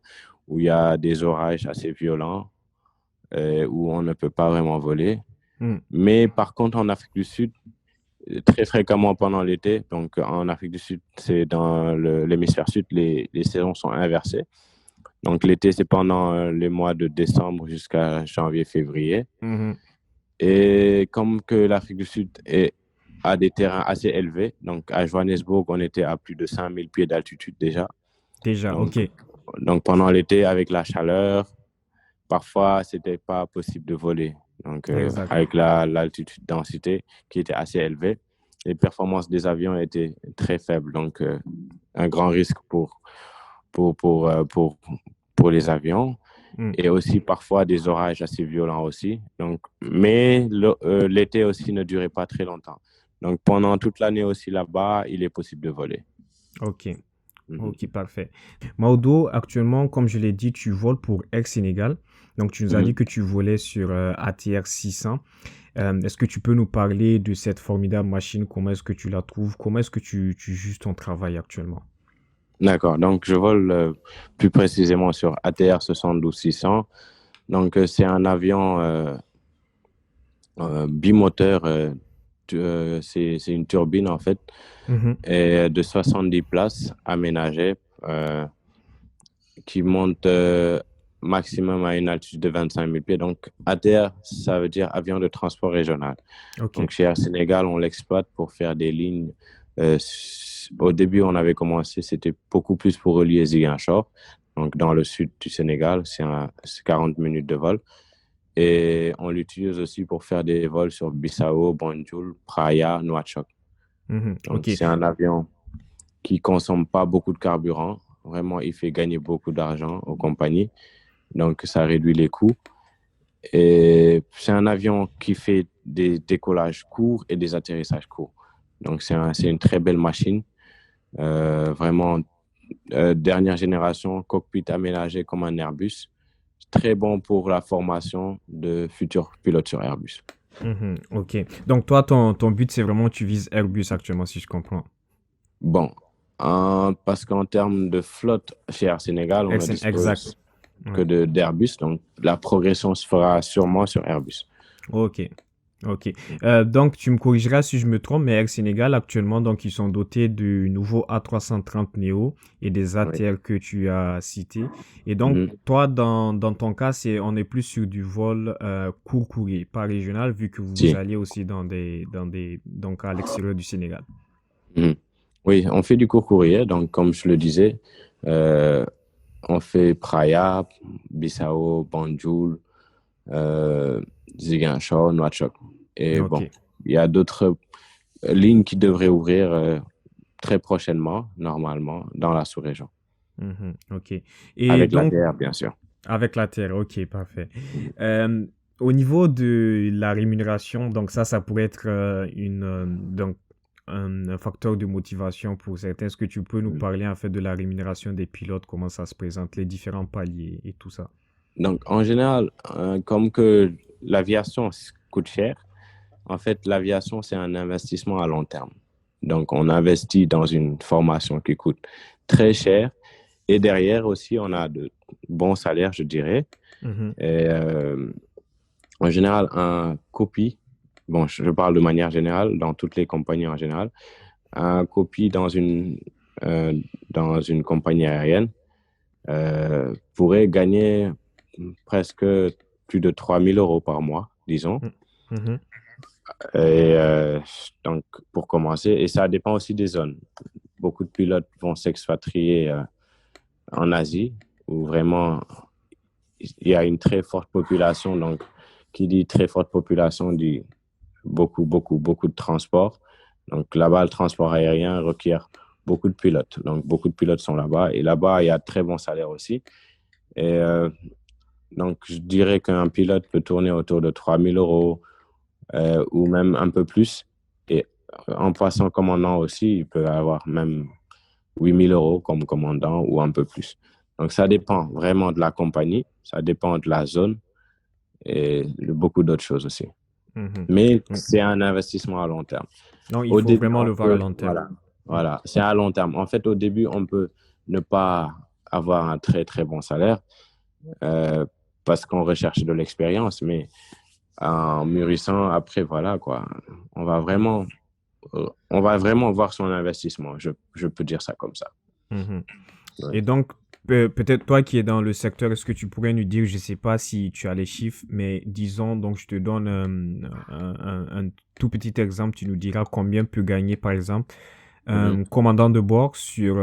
où il y a des orages assez violents, où on ne peut pas vraiment voler. Hmm. Mais par contre, en Afrique du Sud, très fréquemment pendant l'été, donc en Afrique du Sud, c'est dans l'hémisphère sud, les saisons sont inversées. Donc l'été, c'est pendant les mois de décembre jusqu'à janvier, février. Mhm. Et comme que l'Afrique du Sud a des terrains assez élevés, donc à Johannesburg, on était à plus de 5000 pieds d'altitude déjà. Déjà, Donc, ok. donc pendant l'été, avec la chaleur, parfois, c'était pas possible de voler. Donc, Exact. avec l'altitude densité qui était assez élevée, les performances des avions étaient très faibles. Donc, un grand risque pour, pour, euh, pour, pour les avions Hmm. et aussi parfois des orages assez violents aussi. Donc, mais l'été aussi ne durait pas très longtemps. Donc, pendant toute l'année aussi là-bas, il est possible de voler. Ok. Mhm. Ok, parfait. Maudo, actuellement, comme je l'ai dit, tu voles pour Air Sénégal. Donc, tu nous as dit Mhm. que tu volais sur ATR 600. Est-ce que tu peux nous parler de cette formidable machine? Comment est-ce que tu la trouves? Comment est-ce que tu juges ton travail actuellement? D'accord. Donc, je vole plus précisément sur ATR 72-600. Donc, c'est un avion bimoteur. C'est une turbine, en fait, Mhm, et de 70 places aménagées qui monte maximum à une altitude de 25 000 pieds. Donc, ATR, ça veut dire avion de transport régional. ok. Donc, chez Air Sénégal, on l'exploite pour faire des lignes. Au début, on avait commencé, c'était beaucoup plus pour relier Ziguinchor. Donc, dans le sud du Sénégal, c'est 40 minutes de vol. Et on l'utilise aussi pour faire des vols sur Bissau, Banjul, Praia, Nouakchott. Mhm, Donc, ok. c'est un avion qui consomme pas beaucoup de carburant. Vraiment, il fait gagner beaucoup d'argent aux compagnies. Donc, ça réduit les coûts. Et c'est un avion qui fait des décollages courts et des atterrissages courts. Donc, c'est une très belle machine. Vraiment, dernière génération, cockpit aménagé comme un Airbus. Très bon pour la formation de futurs pilotes sur Airbus. Mhm, ok. Donc, toi, ton but, c'est vraiment, tu vises Airbus actuellement, si je comprends. Bon, parce qu'en termes de flotte chez Air Sénégal, on ne Exact. dispose que Ouais. d'Airbus. Donc, la progression se fera sûrement sur Airbus. Ok. Ok. Donc, tu me corrigeras si je me trompe, mais Air Sénégal, actuellement, donc, ils sont dotés du nouveau A330 Neo et des Oui. ATR que tu as cités. Et donc, Mhm. toi, dans ton cas, on est plus sur du vol court courrier, pas régional, vu que vous Si. alliez aussi donc à l'extérieur du Sénégal. Mhm. Oui, on fait du court courrier. Donc, comme je le disais, euh, on fait Praia, Bissau, Banjul, euh, Ziguinchor, Nouakchott. Et Ok. bon, il y a d'autres lignes qui devraient ouvrir très prochainement, normalement, dans la sous-région. Mhm, ok. Et Avec la donc, l'ATR, bien sûr. avec la terre, ok, parfait. Euh, Au niveau de la rémunération, donc ça pourrait être donc un facteur de motivation pour certains. Est-ce que tu peux nous Mhm. parler en fait de la rémunération des pilotes, comment ça se présente, les différents paliers et tout ça? Donc, en général, comme que l'aviation coûte cher, en fait, l'aviation, c'est un investissement à long terme. Donc, on investit dans une formation qui coûte très cher. Et derrière aussi, on a de bons salaires, je dirais. Mhm, Et, en général, un copie, bon, je parle de manière générale, dans toutes les compagnies en général, un copie euh, dans une compagnie aérienne pourrait gagner presque plus de 3 000 € par mois, disons. mm, mhm, Et donc, pour commencer, et ça dépend aussi des zones. Beaucoup de pilotes vont s'expatrier en Asie, où vraiment il y a une très forte population. Donc, qui dit très forte population dit beaucoup, beaucoup, beaucoup de transport. Donc, là-bas, le transport aérien requiert beaucoup de pilotes. Donc, beaucoup de pilotes sont là-bas. Et là-bas, il y a très bons salaires aussi. Et donc, je dirais qu'un pilote peut tourner autour de 3 000 € ou même un peu plus. Et en passant commandant aussi, il peut avoir même 8 000 € comme commandant ou un peu plus. Donc, ça dépend vraiment de la compagnie, ça dépend de la zone et de beaucoup d'autres choses aussi. mhm. Mais Mm. c'est un investissement à long terme. Non, il Au faut début, vraiment on le voir à peut, long terme. voilà, voilà, c'est à long terme. En fait, au début, on peut ne pas avoir un très, très bon salaire euh, parce qu'on recherche de l'expérience, mais en mûrissant, après, voilà, quoi, on va vraiment, on va vraiment voir son investissement. Je peux dire ça comme ça. Mhm. Ouais. Et donc, peut-être toi qui es dans le secteur, est-ce que tu pourrais nous dire, je ne sais pas si tu as les chiffres, mais disons, donc je te donne un tout petit exemple, tu nous diras combien peut gagner, par exemple, Mhm. un commandant de bord sur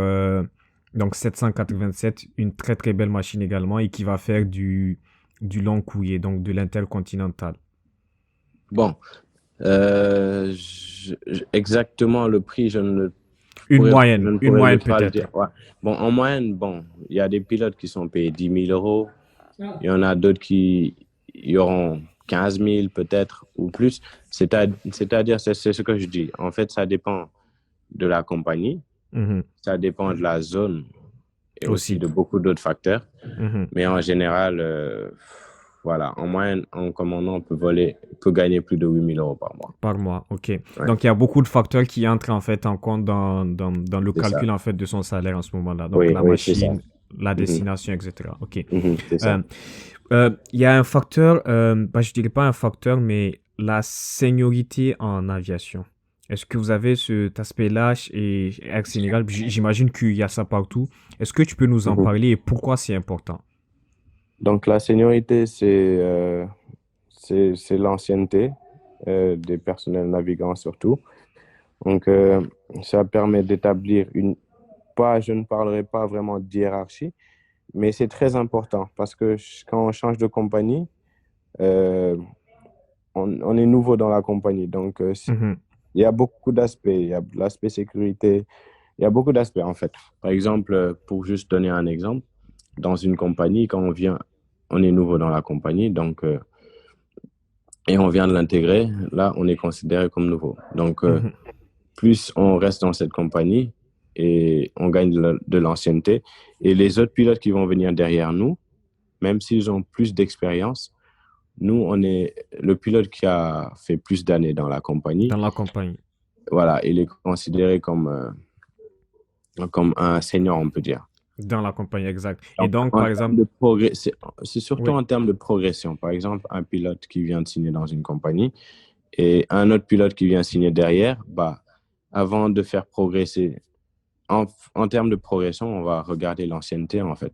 donc 787, une très très belle machine également, et qui va faire du long courrier, donc de l'intercontinental. Bon, exactement le prix, je ne Une pourrais moyenne pas le peut-être. dire. Ouais. Bon, en moyenne, bon, il y a des pilotes qui sont payés 10 000 €. Il y en a d'autres qui y auront 15 000 peut-être ou plus. C'est-à-dire, c'est ce que je dis. En fait, ça dépend de la compagnie. Mhm. Ça dépend de la zone et aussi Aussi. de beaucoup d'autres facteurs. Mhm. Mais en général, voilà, en moyenne, en commandant, peut gagner plus de 8 000 € par mois. Par mois, ok. Ouais, Donc, il y a beaucoup de facteurs qui entrent en fait en compte dans le c'est ça. calcul en fait de son salaire en ce moment-là. Donc, Oui, la oui, c'est ça. machine, la Mhm, destination, etc. Ok. c'est ça. Euh, il y a un facteur, bah, je dirais pas un facteur, mais la seniorité en aviation. Est-ce que vous avez cet aspect-là et Air Sénégal? J'imagine qu'il y a ça partout. Est-ce que tu peux nous en Mhm. parler et pourquoi c'est important? Donc, la seniorité, c'est l'ancienneté des personnels navigants surtout. Donc, ça permet d'établir je ne parlerai pas vraiment de hiérarchie, mais c'est très important parce que quand on change de compagnie, euh, on est nouveau dans la compagnie. Donc, Mhm, il y a beaucoup d'aspects. Il y a l'aspect sécurité, il y a beaucoup d'aspects en fait. Par exemple, pour juste donner un exemple, dans une compagnie, quand on est nouveau dans la compagnie, donc, et on vient de l'intégrer, là, on est considéré comme nouveau. Donc, mhm, plus on reste dans cette compagnie et on gagne de l'ancienneté. Et les autres pilotes qui vont venir derrière nous, même s'ils ont plus d'expérience, nous, on est le pilote qui a fait plus d'années dans la compagnie. dans la compagnie. Voilà, il est considéré comme un senior, on peut dire. Dans la compagnie, exact. Et Donc, donc, en par termes exemple, de progrès, c'est surtout oui. en termes de progression. Par exemple, un pilote qui vient de signer dans une compagnie et un autre pilote qui vient signer derrière, bah, avant de faire progresser, en termes de progression, on va regarder l'ancienneté, en fait.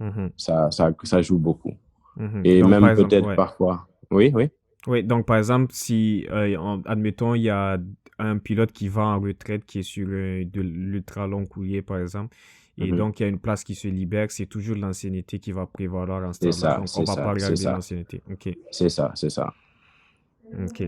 Mhm, Ça joue beaucoup. mhm. Et Donc, par même exemple, peut-être ouais. parfois. Oui, oui. Oui, donc par exemple, si, admettons, il y a un pilote qui va en retraite, qui est sur de l'ultra long courrier, par exemple, et Mhm. donc il y a une place qui se libère, c'est toujours l'ancienneté qui va prévaloir à ce C'est stade-là. ça, Donc, on c'est va pas ça, c'est regarder ça. l'ancienneté. OK. C'est ça, c'est ça. OK.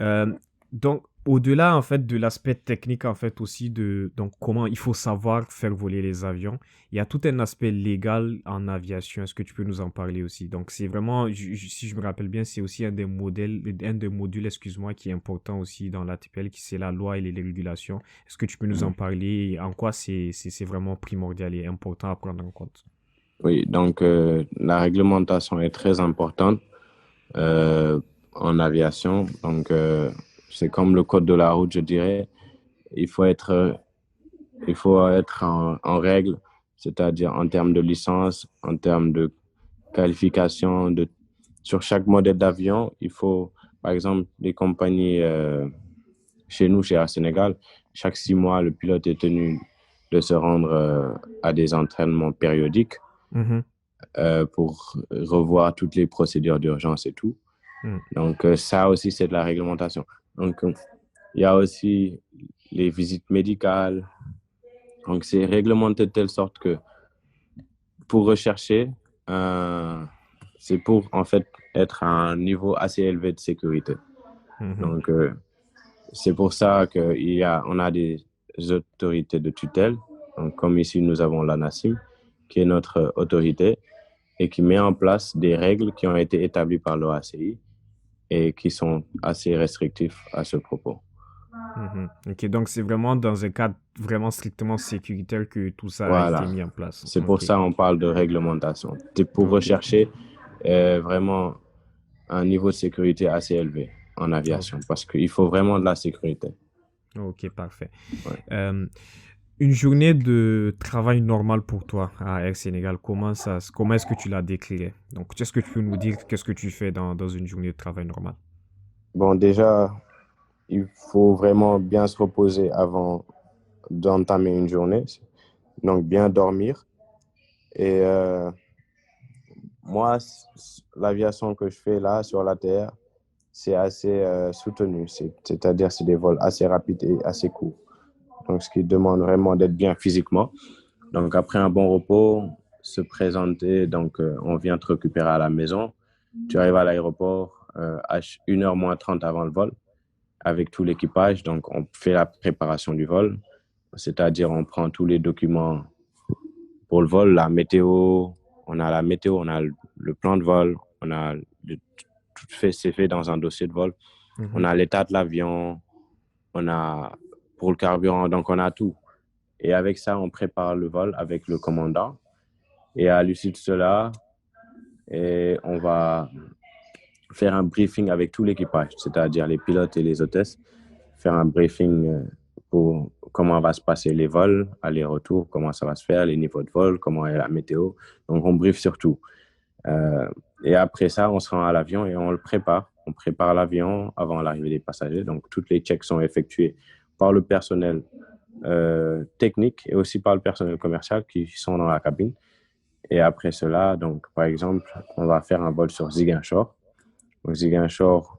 Euh, donc, au-delà, en fait, de l'aspect technique, en fait, aussi de donc, comment il faut savoir faire voler les avions, il y a tout un aspect légal en aviation. Est-ce que tu peux nous en parler aussi? Donc, c'est vraiment, si je me rappelle bien, c'est aussi un des modules, excuse-moi, qui est important aussi dans l'ATPL, qui c'est la loi et les régulations. Est-ce que tu peux nous en Mhm. parler et en quoi c'est vraiment primordial et important à prendre en compte? Oui, donc la réglementation est très importante euh, en aviation. Donc, c'est comme le code de la route, je dirais. Il faut être, euh, il faut être en règle, c'est-à-dire en termes de licence, en termes de qualification, sur chaque modèle d'avion, il faut, par exemple, les compagnies chez nous, chez Air Sénégal, chaque 6 mois, le pilote est tenu de se rendre à des entraînements périodiques Mhm, pour revoir toutes les procédures d'urgence et tout. mhm, Donc, ça aussi, c'est de la réglementation. Donc, il y a aussi les visites médicales. Donc, c'est réglementé de telle sorte que pour rechercher, euh, c'est pour en fait être à un niveau assez élevé de sécurité. mhm. Donc, c'est pour ça on a des autorités de tutelle. Donc, comme ici, nous avons l'ANACIM, qui est notre autorité et qui met en place des règles qui ont été établies par l'OACI et qui sont assez restrictifs à ce propos. Mhm. Ok, donc c'est vraiment dans un cadre vraiment strictement sécuritaire que tout ça a été Voilà. mis en place. C'est pour Ok, ça qu'on parle de réglementation. C'est pour ok, rechercher vraiment un niveau de sécurité assez élevé en oh, aviation parce qu'il faut vraiment de la sécurité. ok, parfait. Ouais. Euh, une journée de travail normale pour toi à Air Sénégal, comment est-ce que tu la décrirais? Donc, est-ce que tu peux nous dire qu'est-ce que tu fais dans une journée de travail normale? Bon, déjà, il faut vraiment bien se reposer avant d'entamer une journée, donc bien dormir. Et moi, l'aviation que je fais là sur la Terre, c'est assez soutenu, c'est-à-dire c'est des vols assez rapides et assez courts. Donc, ce qui demande vraiment d'être bien physiquement. Donc, après un bon repos, se présenter, donc on vient te récupérer à la maison. Tu arrives à l'aéroport à 1h moins 30 avant le vol avec tout l'équipage. Donc, on fait la préparation du vol, c'est-à-dire on prend tous les documents pour le vol, la météo, on a le plan de vol, tout fait, c'est fait dans un dossier de vol. On Mhm, a l'état de l'avion, on a pour le carburant, donc on a tout. Et avec ça, on prépare le vol avec le commandant. Et à l'issue de cela, on va faire un briefing avec tout l'équipage, c'est-à-dire les pilotes et les hôtesses, faire un briefing pour comment va se passer les vols, aller-retour, comment ça va se faire, les niveaux de vol, comment est la météo. Donc, on briefe sur tout. Euh, et après ça, on se rend à l'avion et on le prépare. On prépare l'avion avant l'arrivée des passagers. Donc, toutes les checks sont effectués par le personnel technique et aussi par le personnel commercial qui sont dans la cabine. Et après cela, donc, par exemple, on va faire un vol sur Ziguinchor. Donc, Ziguinchor,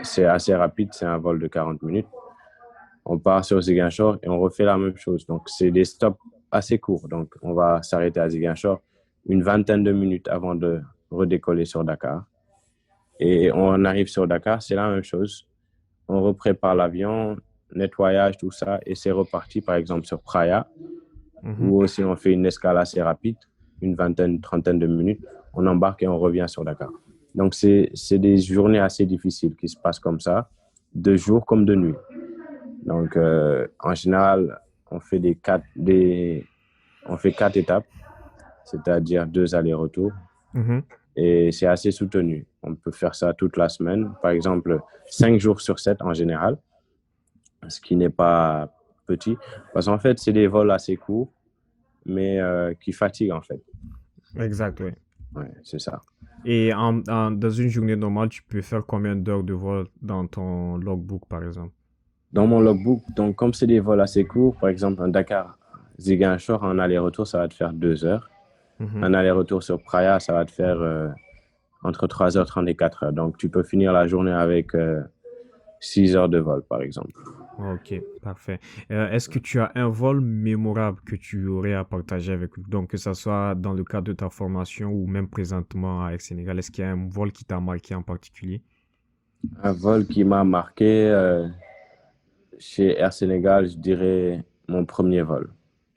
c'est assez rapide, c'est un vol de 40 minutes. On part sur Ziguinchor et on refait la même chose. Donc, c'est des stops assez courts. Donc, on va s'arrêter à Ziguinchor une vingtaine de minutes avant de redécoller sur Dakar. Et on arrive sur Dakar, c'est la même chose. On reprépare l'avion, nettoyage, tout ça, et c'est reparti, par exemple, sur Praia, où aussi on fait une escale assez rapide, une vingtaine, trentaine de minutes. On embarque et on revient sur Dakar. Donc, c'est des journées assez difficiles qui se passent comme ça, de jour comme de nuit. Donc, en général, on fait on fait 4 étapes, c'est-à-dire 2 allers-retours. Et c'est assez soutenu. On peut faire ça toute la semaine. Par exemple, 5 jours sur 7 en général, ce qui n'est pas petit. Parce qu'en fait, c'est des vols assez courts, mais qui fatiguent en fait. Exact, oui. Ouais, c'est ça. Et dans une journée normale, tu peux faire combien d'heures de vol dans ton logbook, par exemple? Dans mon logbook, donc comme c'est des vols assez courts, par exemple, un Dakar-Ziguinchor, en aller-retour, ça va te faire 2 heures. Un aller-retour sur Praia, ça va te faire entre 3h30 et 4 heures. Donc, tu peux finir la journée avec 6 heures de vol, par exemple. Ok, parfait. Est-ce que tu as un vol mémorable que tu aurais à partager avec nous? Donc, que ce soit dans le cadre de ta formation ou même présentement avec Sénégal, est-ce qu'il y a un vol qui t'a marqué en particulier? Un vol qui m'a marqué chez Air Sénégal, je dirais mon premier vol.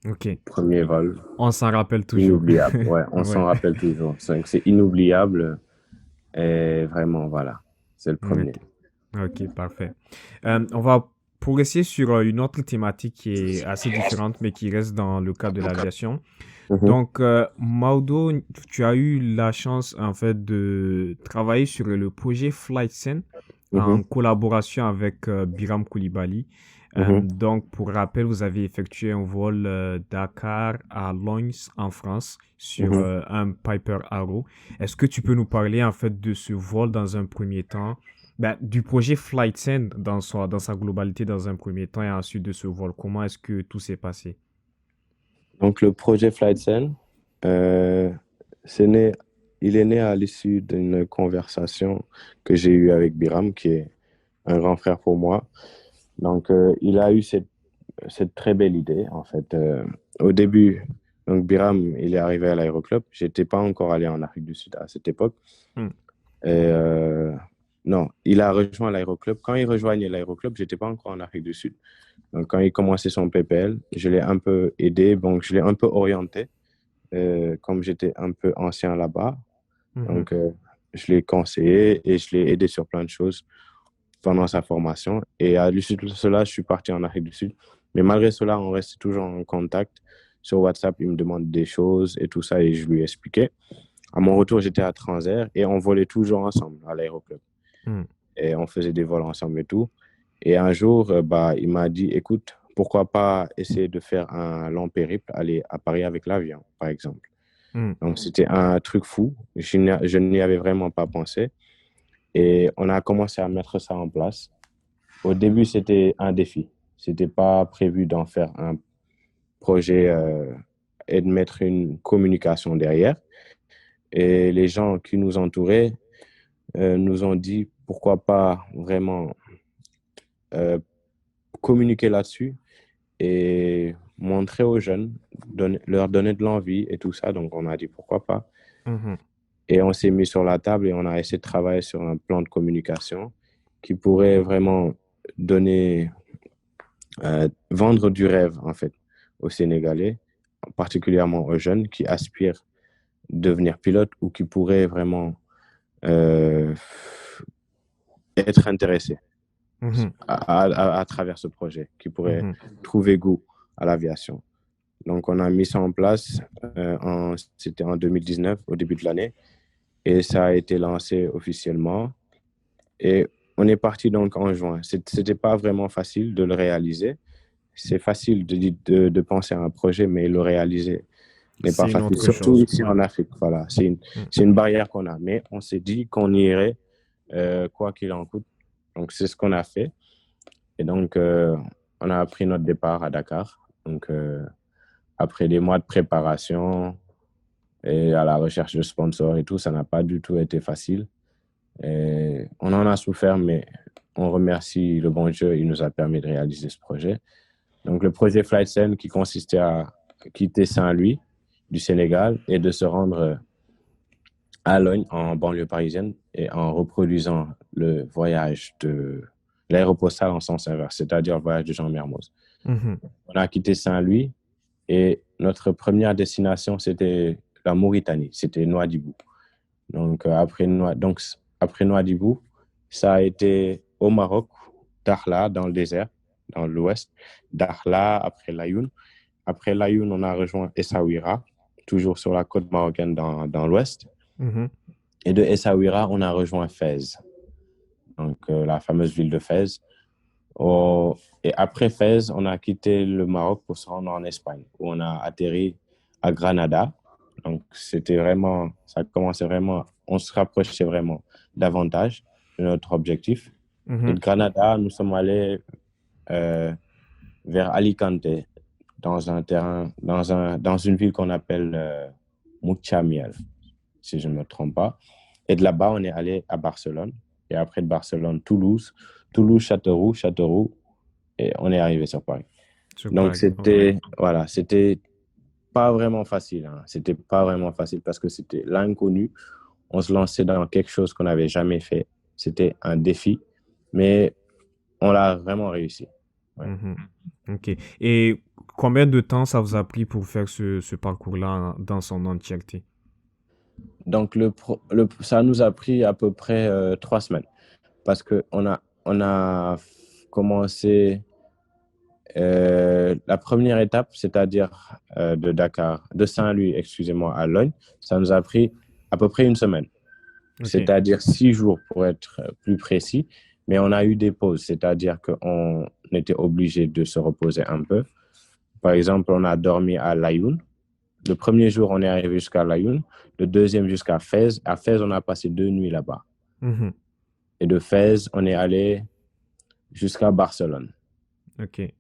Ok, Premier vol, on s'en rappelle toujours. inoubliable. Ouais, on s'en Ouais, rappelle toujours. C'est inoubliable et vraiment, voilà, c'est le premier. ok, ok, parfait. On va progresser sur une autre thématique qui est assez différente, mais qui reste dans le cadre de l'aviation. Mhm, Donc, Maudo, tu as eu la chance en fait de travailler sur le projet FlightSense en mhm, collaboration avec Biram Koulibaly. mhm. Donc, pour rappel, vous avez effectué un vol Dakar à Lons en France sur Mhm. un Piper Arrow. Est-ce que tu peux nous parler en fait de ce vol dans un premier temps, ben, du projet FlightSense dans sa globalité dans un premier temps et ensuite de ce vol? Comment est-ce que tout s'est passé? Donc, le projet FlightSense, euh, c'est né, il est né à l'issue d'une conversation que j'ai eue avec Biram, qui est un grand frère pour moi. Donc, il a eu cette très belle idée, en fait. Au début, donc Biram, il est arrivé à l'aéroclub. J'étais pas encore allé en Afrique du Sud à cette époque. Hmm. Et, non, il a rejoint l'aéroclub. Quand il rejoignait l'aéroclub, j'étais pas encore en Afrique du Sud. Donc, quand il commençait son PPL, je l'ai un peu aidé, donc je l'ai un peu orienté, comme j'étais un peu ancien là-bas. Mhm. Donc, je l'ai conseillé et je l'ai aidé sur plein de choses pendant sa formation. Et à l'issue de cela, je suis parti en Afrique du Sud. Mais malgré cela, on reste toujours en contact. Sur WhatsApp, il me demande des choses et tout ça, et je lui expliquais. À mon retour, j'étais à Transair et on volait toujours ensemble à l'aéroclub. Hmm. Et on faisait des vols ensemble et tout. Et un jour, bah, il m'a dit, écoute, pourquoi pas essayer de faire un long périple, aller à Paris avec l'avion, par exemple. Hmm. Donc, c'était un truc fou. Je n'y avais vraiment pas pensé. Et on a commencé à mettre ça en place. Au début, c'était un défi. C'était pas prévu d'en faire un projet et de mettre une communication derrière. Et les gens qui nous entouraient nous ont dit pourquoi pas vraiment euh, communiquer là-dessus et montrer aux jeunes, leur donner de l'envie et tout ça. Donc, on a dit pourquoi pas. Mhm. Et on s'est mis sur la table et on a essayé de travailler sur un plan de communication qui pourrait vraiment donner, vendre du rêve, en fait, aux Sénégalais, particulièrement aux jeunes qui aspirent devenir pilote ou qui pourraient vraiment euh, être intéressés Mhm. à travers ce projet, qui pourraient Mhm. trouver goût à l'aviation. Donc, on a mis ça en place, c'était en 2019, au début de l'année, et ça a été lancé officiellement. Et on est parti donc en juin. C'était pas vraiment facile de le réaliser. C'est facile de penser à un projet, mais le réaliser n'est pas C'est une facile, autre surtout chose. ici Ouais. en Afrique. Voilà, Mm. c'est une barrière qu'on a. Mais on s'est dit qu'on irait, quoi qu'il en coûte. Donc, c'est ce qu'on a fait. Et donc, on a pris notre départ à Dakar. Donc, après des mois de préparation et à la recherche de sponsors et tout, ça n'a pas du tout été facile. Et on en a souffert, mais on remercie le bon Dieu, il nous a permis de réaliser ce projet. Donc, le projet FlightSend qui consistait à quitter Saint-Louis du Sénégal et de se rendre à Logne, en banlieue parisienne, et en reproduisant le voyage de l'aéropostale en sens inverse, c'est-à-dire le voyage de Jean Mermoz. Mhm. On a quitté Saint-Louis et notre première destination, c'était la Mauritanie, c'était Nouadhibou. Donc, après Nouadhibou, ça a été au Maroc, Dakhla, dans le désert, dans l'ouest. Dakhla, après Laayoune. Après Laayoune, on a rejoint Essaouira, toujours sur la côte marocaine dans l'ouest. Mhm. Et de Essaouira, on a rejoint Fès, donc la fameuse ville de Fès. Et après Fès, on a quitté le Maroc pour se rendre en Espagne, où on a atterri à Granada. Donc, ça commençait vraiment, on se rapprochait vraiment davantage de notre objectif. Et Mhm. de Granada, nous sommes allés euh, vers Alicante, dans une ville qu'on appelle Mutxamiel, si je ne me trompe pas. Et de là-bas, on est allé à Barcelone. Et après de Barcelone, Toulouse, Châteauroux, et on est arrivé sur Paris. Sur Donc, Paris. OK. c'était pas vraiment facile. Hein. C'était pas vraiment facile parce que c'était l'inconnu. On se lançait dans quelque chose qu'on n'avait jamais fait. C'était un défi, mais on l'a vraiment réussi. Ouais. Mhm. OK. Et combien de temps ça vous a pris pour faire ce parcours-là dans son entièreté? Donc, ça nous a pris à peu près 3 semaines parce qu'on a commencé la première étape, c'est-à-dire de Saint-Louis, excusez-moi, à Logne, ça nous a pris à peu près une semaine. OK. C'est-à-dire 6 jours pour être plus précis, mais on a eu des pauses, c'est-à-dire qu'on était obligé de se reposer un peu. Par exemple, on a dormi à Laayoune. Le premier jour, on est arrivé jusqu'à Laayoune. Le deuxième jusqu'à Fès. À Fès, on a passé 2 nuits là-bas. Mhm. Et de Fès, on est allé jusqu'à Barcelone. OK. Et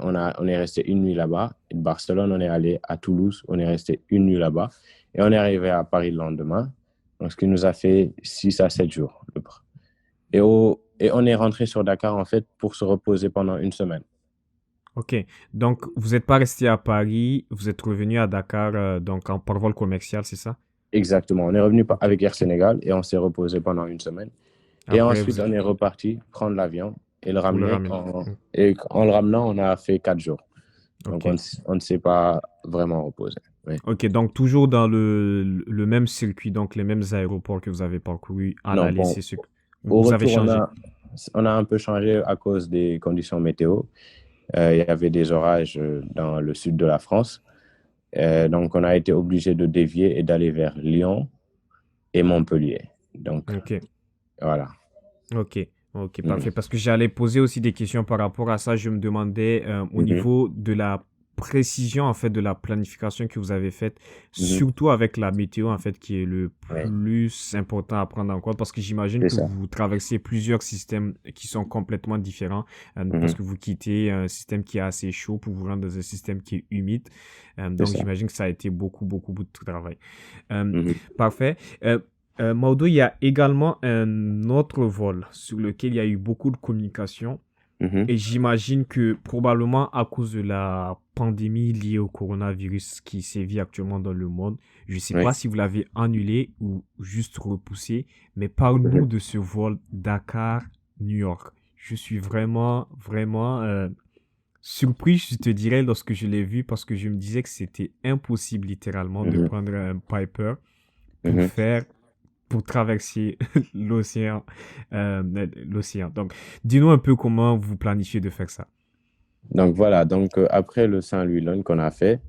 on est resté une nuit là-bas. Et de Barcelone, on est allé à Toulouse. On est resté une nuit là-bas. Et on est arrivé à Paris le lendemain. Donc, ce qui nous a fait 6 à 7 jours. Et on est rentré sur Dakar, en fait, pour se reposer pendant une semaine. OK. Donc, vous n'êtes pas resté à Paris, vous êtes revenu à Dakar donc par vol commercial, c'est ça? Exactement. On est revenu OK. avec Air Sénégal et on s'est reposé pendant une semaine. Et Après, ensuite, on est reparti prendre l'avion et le pour le ramener. ramener. Et en le ramenant, on a fait 4 jours. Donc, OK. on ne s'est pas vraiment reposé. Oui. OK. Donc, toujours dans le même circuit, donc les mêmes aéroports que vous avez parcouru à Non, l'aller, bon, c'est ce que au vous avez retour, changé. on a un peu changé à cause des conditions météo. Il y avait des orages dans le sud de la France. Donc, on a été obligé de dévier et d'aller vers Lyon et Montpellier. Donc, OK. voilà. OK. OK, parfait. Mhm. Parce que j'allais poser aussi des questions par rapport à ça. Je me demandais au Mhm. niveau de la précision, en fait, de la planification que vous avez faite, Mhm. surtout avec la météo, en fait, qui est le Oui, plus important à prendre en compte. Parce que j'imagine c'est que ça. vous traversez plusieurs systèmes qui sont complètement différents. Parce Mhm. que vous quittez un système qui est assez chaud pour vous rendre dans un système qui est humide. C'est Donc, ça. j'imagine que ça a été beaucoup, beaucoup, beaucoup de travail. Euh, Mhm. Parfait. Maodo, il y a également un autre vol sur lequel il y a eu beaucoup de communication Mhm. et j'imagine que probablement à cause de la pandémie liée au coronavirus qui sévit actuellement dans le monde, je ne sais Oui. pas si vous l'avez annulé ou juste repoussé, mais parle-nous Mhm. de ce vol Dakar-New York. Je suis vraiment, vraiment surpris, je te dirais, lorsque je l'ai vu parce que je me disais que c'était impossible littéralement de Mhm. prendre un Piper pour Mhm. faire pour traverser l'océan. Donc, dis-nous un peu comment vous planifiez de faire ça. Donc voilà, donc après le Saint-Louis Run qu'on a fait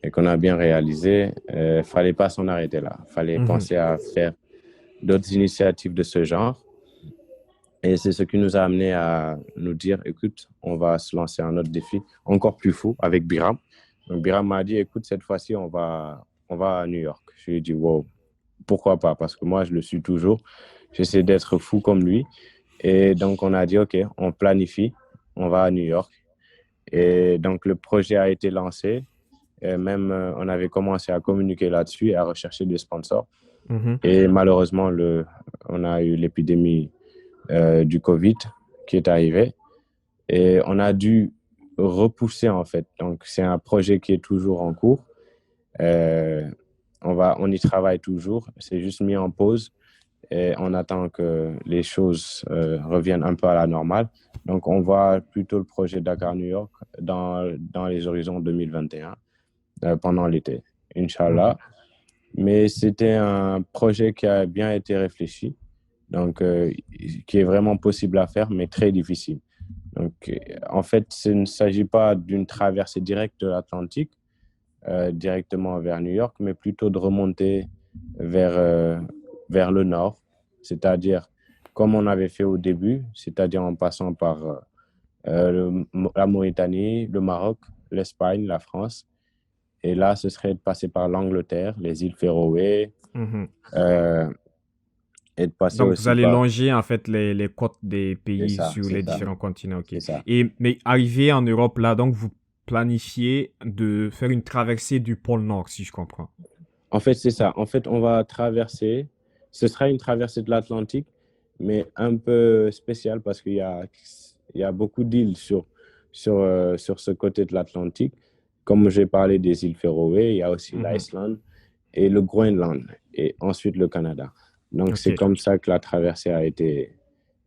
et qu'on a bien réalisé, fallait pas s'en arrêter là. Fallait Mhm. penser à faire d'autres initiatives de ce genre. Et c'est ce qui nous a amené à nous dire, écoute, on va se lancer un autre défi encore plus fou avec Biram. Donc Biram m'a dit, écoute, cette fois-ci, on va à New York. Je lui ai dit, wow, pourquoi pas? Parce que moi, je le suis toujours. J'essaie d'être fou comme lui. Et donc, on a dit, OK, on planifie, on va à New York. Et donc, le projet a été lancé. Et même, on avait commencé à communiquer là-dessus et à rechercher des sponsors. Mhm. Et malheureusement, on a eu l'épidémie du Covid qui est arrivée. Et on a dû repousser, en fait. Donc, c'est un projet qui est toujours en cours. Euh, on y travaille toujours. C'est juste mis en pause et on attend que les choses reviennent un peu à la normale. Donc, on voit plutôt le projet Dakar-New York dans les horizons 2021, pendant l'été, Mhm. Inch'Allah. Mais c'était un projet qui a bien été réfléchi, donc qui est vraiment possible à faire, mais très difficile. Donc, en fait, il ne s'agit pas d'une traversée directe de l'Atlantique, directement vers New York, mais plutôt de remonter vers, vers le nord, c'est-à-dire comme on avait fait au début, c'est-à-dire en passant par la Mauritanie, le Maroc, l'Espagne, la France. Et là, ce serait de passer par l'Angleterre, les îles Féroé, Mhm. euh, et de passer Donc, vous aussi allez par... longer en fait les côtes des pays sur C'est les ça, différents continents. Ok. c'est ça. Et mais arrivé en Europe là, donc vous planifiez de faire une traversée du pôle Nord, si je comprends. En fait, c'est ça. En fait, on va traverser, ce sera une traversée de l'Atlantique, mais un peu spéciale parce il y a beaucoup d'îles sur ce côté de l'Atlantique. Comme j'ai parlé des îles Féroé, il y a aussi Mhm. l'Islande et le Groenland, et ensuite le Canada. Donc, Ok. c'est comme ça que la traversée a été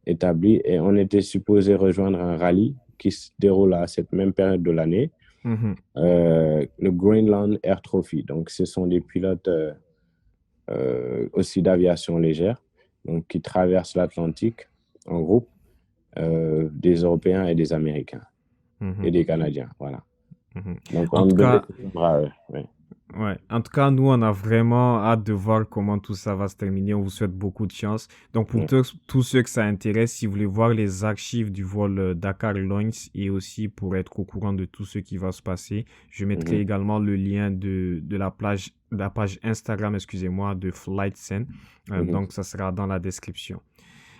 établie et on était supposé rejoindre un rallye qui se déroule à cette même période de l'année, Mhm. le Greenland Air Trophy. Donc, ce sont des pilotes aussi d'aviation légère, donc qui traversent l'Atlantique en groupe, des Européens et des Américains et Mhm. des Canadiens. Voilà. Mhm. Donc, En on tout devait cas, se joindre à eux. Ouais. ouais. En tout cas, nous, on a vraiment hâte de voir comment tout ça va se terminer. On vous souhaite beaucoup de chance. Donc, pour Ouais. tous ceux que ça intéresse, si vous voulez voir les archives du vol Dakar Airlines et aussi pour être au courant de tout ce qui va se passer, je mettrai Mhm. également le lien de la page Instagram, excusez-moi, de FlightSend. Mhm. Donc, ça sera dans la description.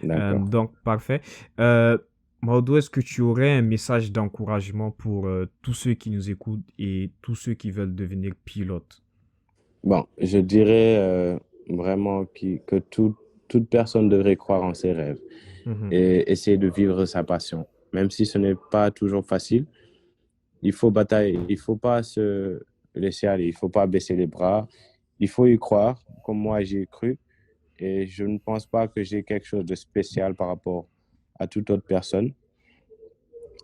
D'accord. Donc, parfait. Euh, Maudo, est-ce que tu aurais un message d'encouragement pour tous ceux qui nous écoutent et tous ceux qui veulent devenir pilotes? Bon, je dirais vraiment que toute personne devrait croire en ses rêves Mhm, et essayer de vivre sa passion. Même si ce n'est pas toujours facile, il faut batailler, il faut pas se laisser aller, il faut pas baisser les bras, il faut y croire, comme moi j'y ai cru, et je ne pense pas que j'ai quelque chose de spécial par rapport à toute autre personne.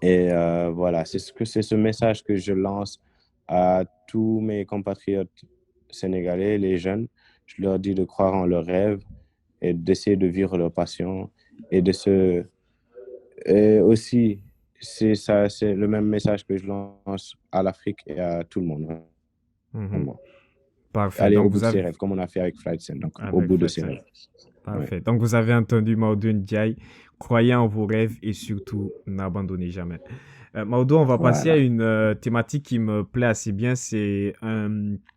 Et voilà, c'est ce message que je lance à tous mes compatriotes sénégalais, les jeunes. Je leur dis de croire en leurs rêves et d'essayer de vivre leur passion et de se et aussi c'est ça, c'est le même message que je lance à l'Afrique et à tout le monde, mhm. vraiment. Parfait. Aller au Donc, bout vous de ses avez, rêves, comme on a fait avec Flightsen, donc au avec bout de ses Fletcher. rêves. Ouais. Parfait. Donc, vous avez entendu Maudo Ndiaye. Croyez en vos rêves et surtout, n'abandonnez jamais. Maudo, on va passer à Voilà. une thématique qui me plaît assez bien. C'est un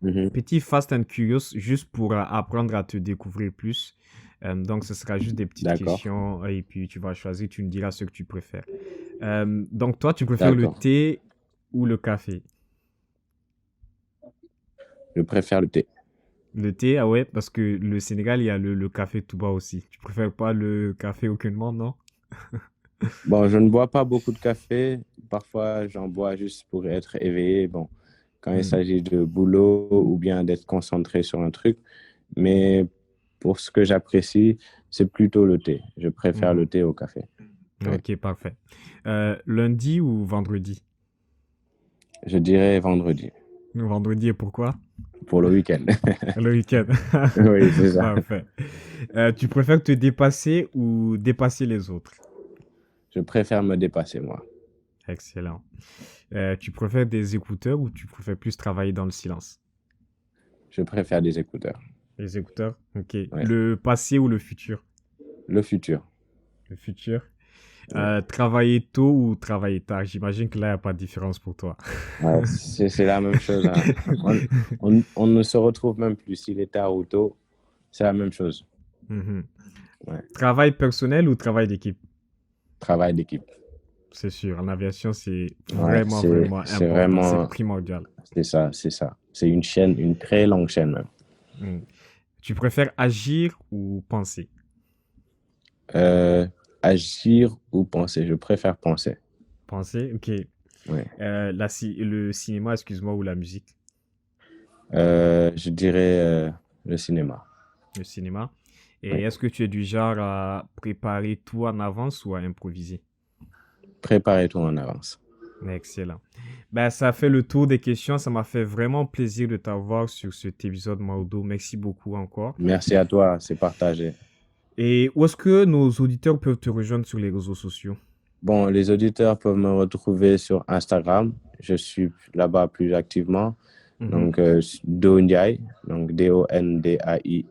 Mhm. petit Fast and Curious, juste pour apprendre à te découvrir plus. Donc, ce sera juste des petites D'accord, questions et puis tu vas choisir, tu me diras ce que tu préfères. Donc, toi, tu préfères le d'accord. thé ou le café? Je préfère le thé. Le thé, ah ouais, parce que le Sénégal, il y a le café Touba aussi. Tu préfères pas le café aucunement, non? Bon, je ne bois pas beaucoup de café. Parfois, j'en bois juste pour être éveillé. Bon, quand il Hmm. s'agit de boulot ou bien d'être concentré sur un truc. Mais pour ce que j'apprécie, c'est plutôt le thé. Je préfère Mhm. le thé au café. Oui. Ok, parfait. Lundi ou vendredi? Je dirais vendredi, Vendredi et pourquoi? pour le week-end. Le week-end. Oui, c'est ça. Parfait. Tu préfères te dépasser ou dépasser les autres? Je préfère me dépasser, moi. Excellent. Tu préfères des écouteurs ou tu préfères plus travailler dans le silence? Je préfère des écouteurs. Les écouteurs, ok. Ouais. Le passé ou le futur? Le futur. Le futur. Ouais. Travailler tôt ou travailler tard? J'imagine que là, il n'y a pas de différence pour toi. Ouais, c'est la même chose, hein. On ne se retrouve même plus. S'il est tard ou tôt, c'est la même chose. Mhm. Ouais. Travail personnel ou travail d'équipe? Travail d'équipe. C'est sûr, en aviation, c'est Ouais, vraiment, vraiment c'est important, c'est vraiment, primordial. c'est ça, c'est ça. C'est une chaîne, une très longue chaîne même. Mm. Tu préfères agir ou penser? Euh, Agir ou penser? Je préfère penser. Penser, ok. Ouais. Le cinéma, excuse-moi, ou la musique? Je dirais le cinéma. Le cinéma. Et Oui. est-ce que tu es du genre à préparer tout en avance ou à improviser? Préparez-toi en avance. Excellent. Ben, ça a fait le tour des questions. Ça m'a fait vraiment plaisir de t'avoir sur cet épisode, Maudo. Merci beaucoup encore. Merci à toi, c'est partagé. Et où est-ce que nos auditeurs peuvent te rejoindre sur les réseaux sociaux? Bon, les auditeurs peuvent me retrouver sur Instagram. Je suis là-bas plus activement. Mhm, Donc, Do Ndiaye, donc Dondaiye.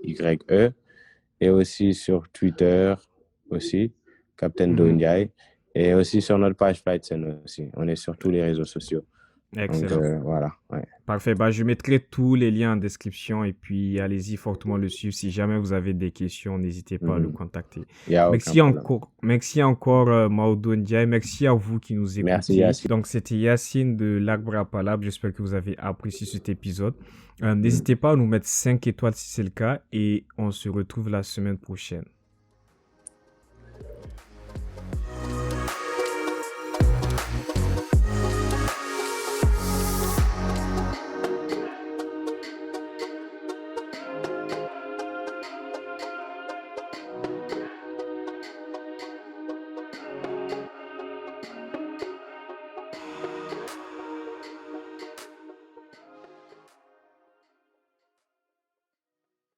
Et aussi sur Twitter, aussi, Captain Do mhm. Ndiaye. Et aussi sur notre page FlightSend aussi. On est sur tous les réseaux sociaux. Donc, Excellent. voilà. Ouais. Parfait. Bah, je mettrai tous les liens en description et puis allez-y fortement le suivre. Si jamais vous avez des questions, n'hésitez pas à le Mhm. contacter. Il n'y a aucun problème. Merci encore, Maodo Ndiaye. Merci à vous qui nous Merci, écoutiez. Yassine. Donc, c'était Yacine de l'Arbre à Palabre. J'espère que vous avez apprécié cet épisode. Mhm. N'hésitez pas à nous mettre 5 étoiles si c'est le cas et on se retrouve la semaine prochaine.